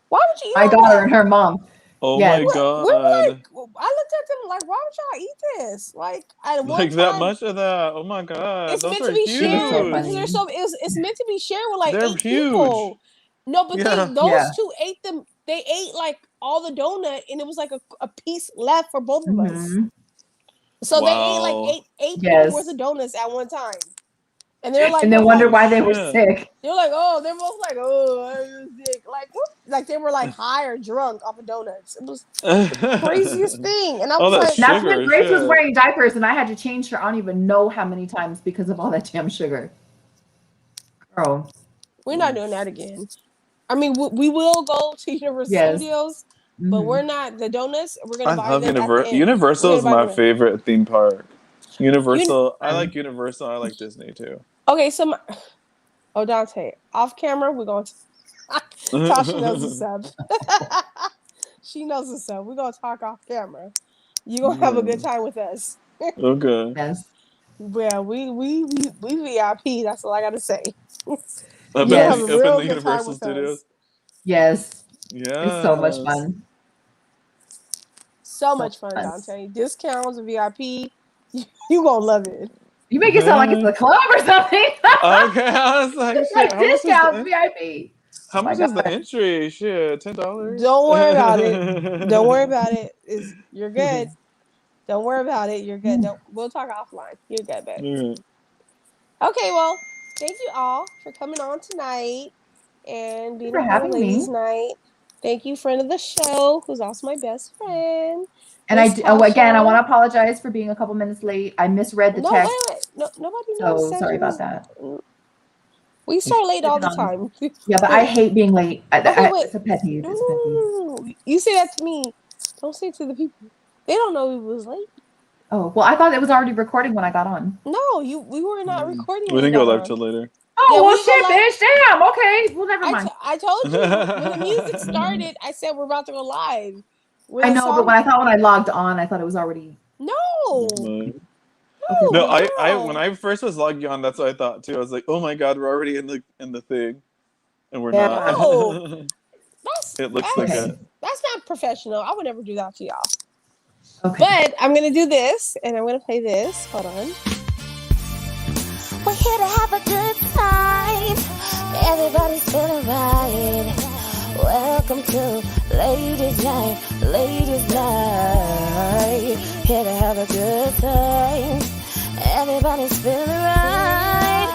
Why would you eat
My
all
daughter
that?
and her mom.
oh
Yes.
my
We're like,
god,
I looked at them like, why would y'all eat this? Like at one
like that
time,
much of that? Oh my god,
it's
those
meant to
are
be
It was so
shared because
huge.
they're
funny.
so. It's meant to be shared with like
They're
8 people.
huge.
No, but
Yeah.
those
Yeah.
two ate them. They ate like all the donut, and it was like a piece left for both of us.
Hmm.
So they ate like
Wow.
eight people worth
Yes.
of donuts at one time, and they're like
And then
both
wonder
like
Holy
why they were
shit.
sick.
they're like oh they're both like oh I'm sick like what like they were like high or drunk off of donuts. It was craziest thing, and I
All
was
that
like,
And that's when
sugar,
Grace was
shit.
wearing diapers and I had to change her. I don't even know how many times because of all that damn sugar. Girl.
we're not doing that again. I mean, we will go to Universal
Yes.
Studios, but
Hmm.
we're not the donuts. We're gonna
I
buy
love
them at the
Universal.
end. We're
Universal
gonna
is
buy
my
them.
favorite theme park.
You
Universal. I like Universal. I like Disney too.
okay? So Oh, Dante, off camera, we're going to. Tasha knows what's up. She knows what's up. We're going to talk off camera. You're going to have a good time with us.
Okay.
Yes.
Well, we VIP. That's all I got to say.
Up
You're
Yes.
going to have a
up in
real
the
good time
Universal
with
Studios.
us.
Yes.
Yeah.
It's so much fun.
So much fun, Dante. Discounts, VIP. You going to love it.
You make it sound like it's a club or something.
Okay, I was like, shit.
Like
How much is
discounts,
the
VIP.
how
Oh my
much is the
God.
entry? Shit, $10.
Don't worry about it. Don't worry about it. You're good. Don't worry about it. You're good. We'll talk offline. You're good, babe.
Mm.
Okay, well, thank you all for coming on tonight and being
For
a part of
having
Ladies
me.
Night. Thank you, friend of the show, who's also my best friend.
And
Miss
again, I
Tasha.
want to apologize for being a couple minutes late. I misread the
No,
text.
wait. No, nobody
So
said
sorry
you
about
was.
that.
We start late all the time.
Yeah, but I hate being late.
Okay, wait.
It's a pet peeve.
No,
It's a pet peeve.
no. You say that to me. Don't say it to the people. They don't know we was late.
Oh, well, I thought it was already recording when I got on.
No, we were not recording.
We
when
didn't
you
go
got
live
on.
till later.
Oh,
Yeah, we
well,
didn't go
shit,
live.
bitch. Damn. Okay. Well, never mind.
I told you when the music started, I said we're about to go live. When
I
the
know, but
song...
when I logged on, I thought it was already.
No.
No,
Okay.
no,
Well,
I when I first was logging on, that's what I thought too. I was like, oh my god, we're already in the thing, and we're
Yeah.
not.
No.
It looks like
Okay.
it.
That's not professional. I would never do that to y'all.
Okay.
But I'm gonna do this, and I'm gonna play this. Hold on.
We're here to have a good time. Everybody's feeling right. Welcome to Ladies Night, Ladies Night. Here to have a good time. Everybody's feeling right.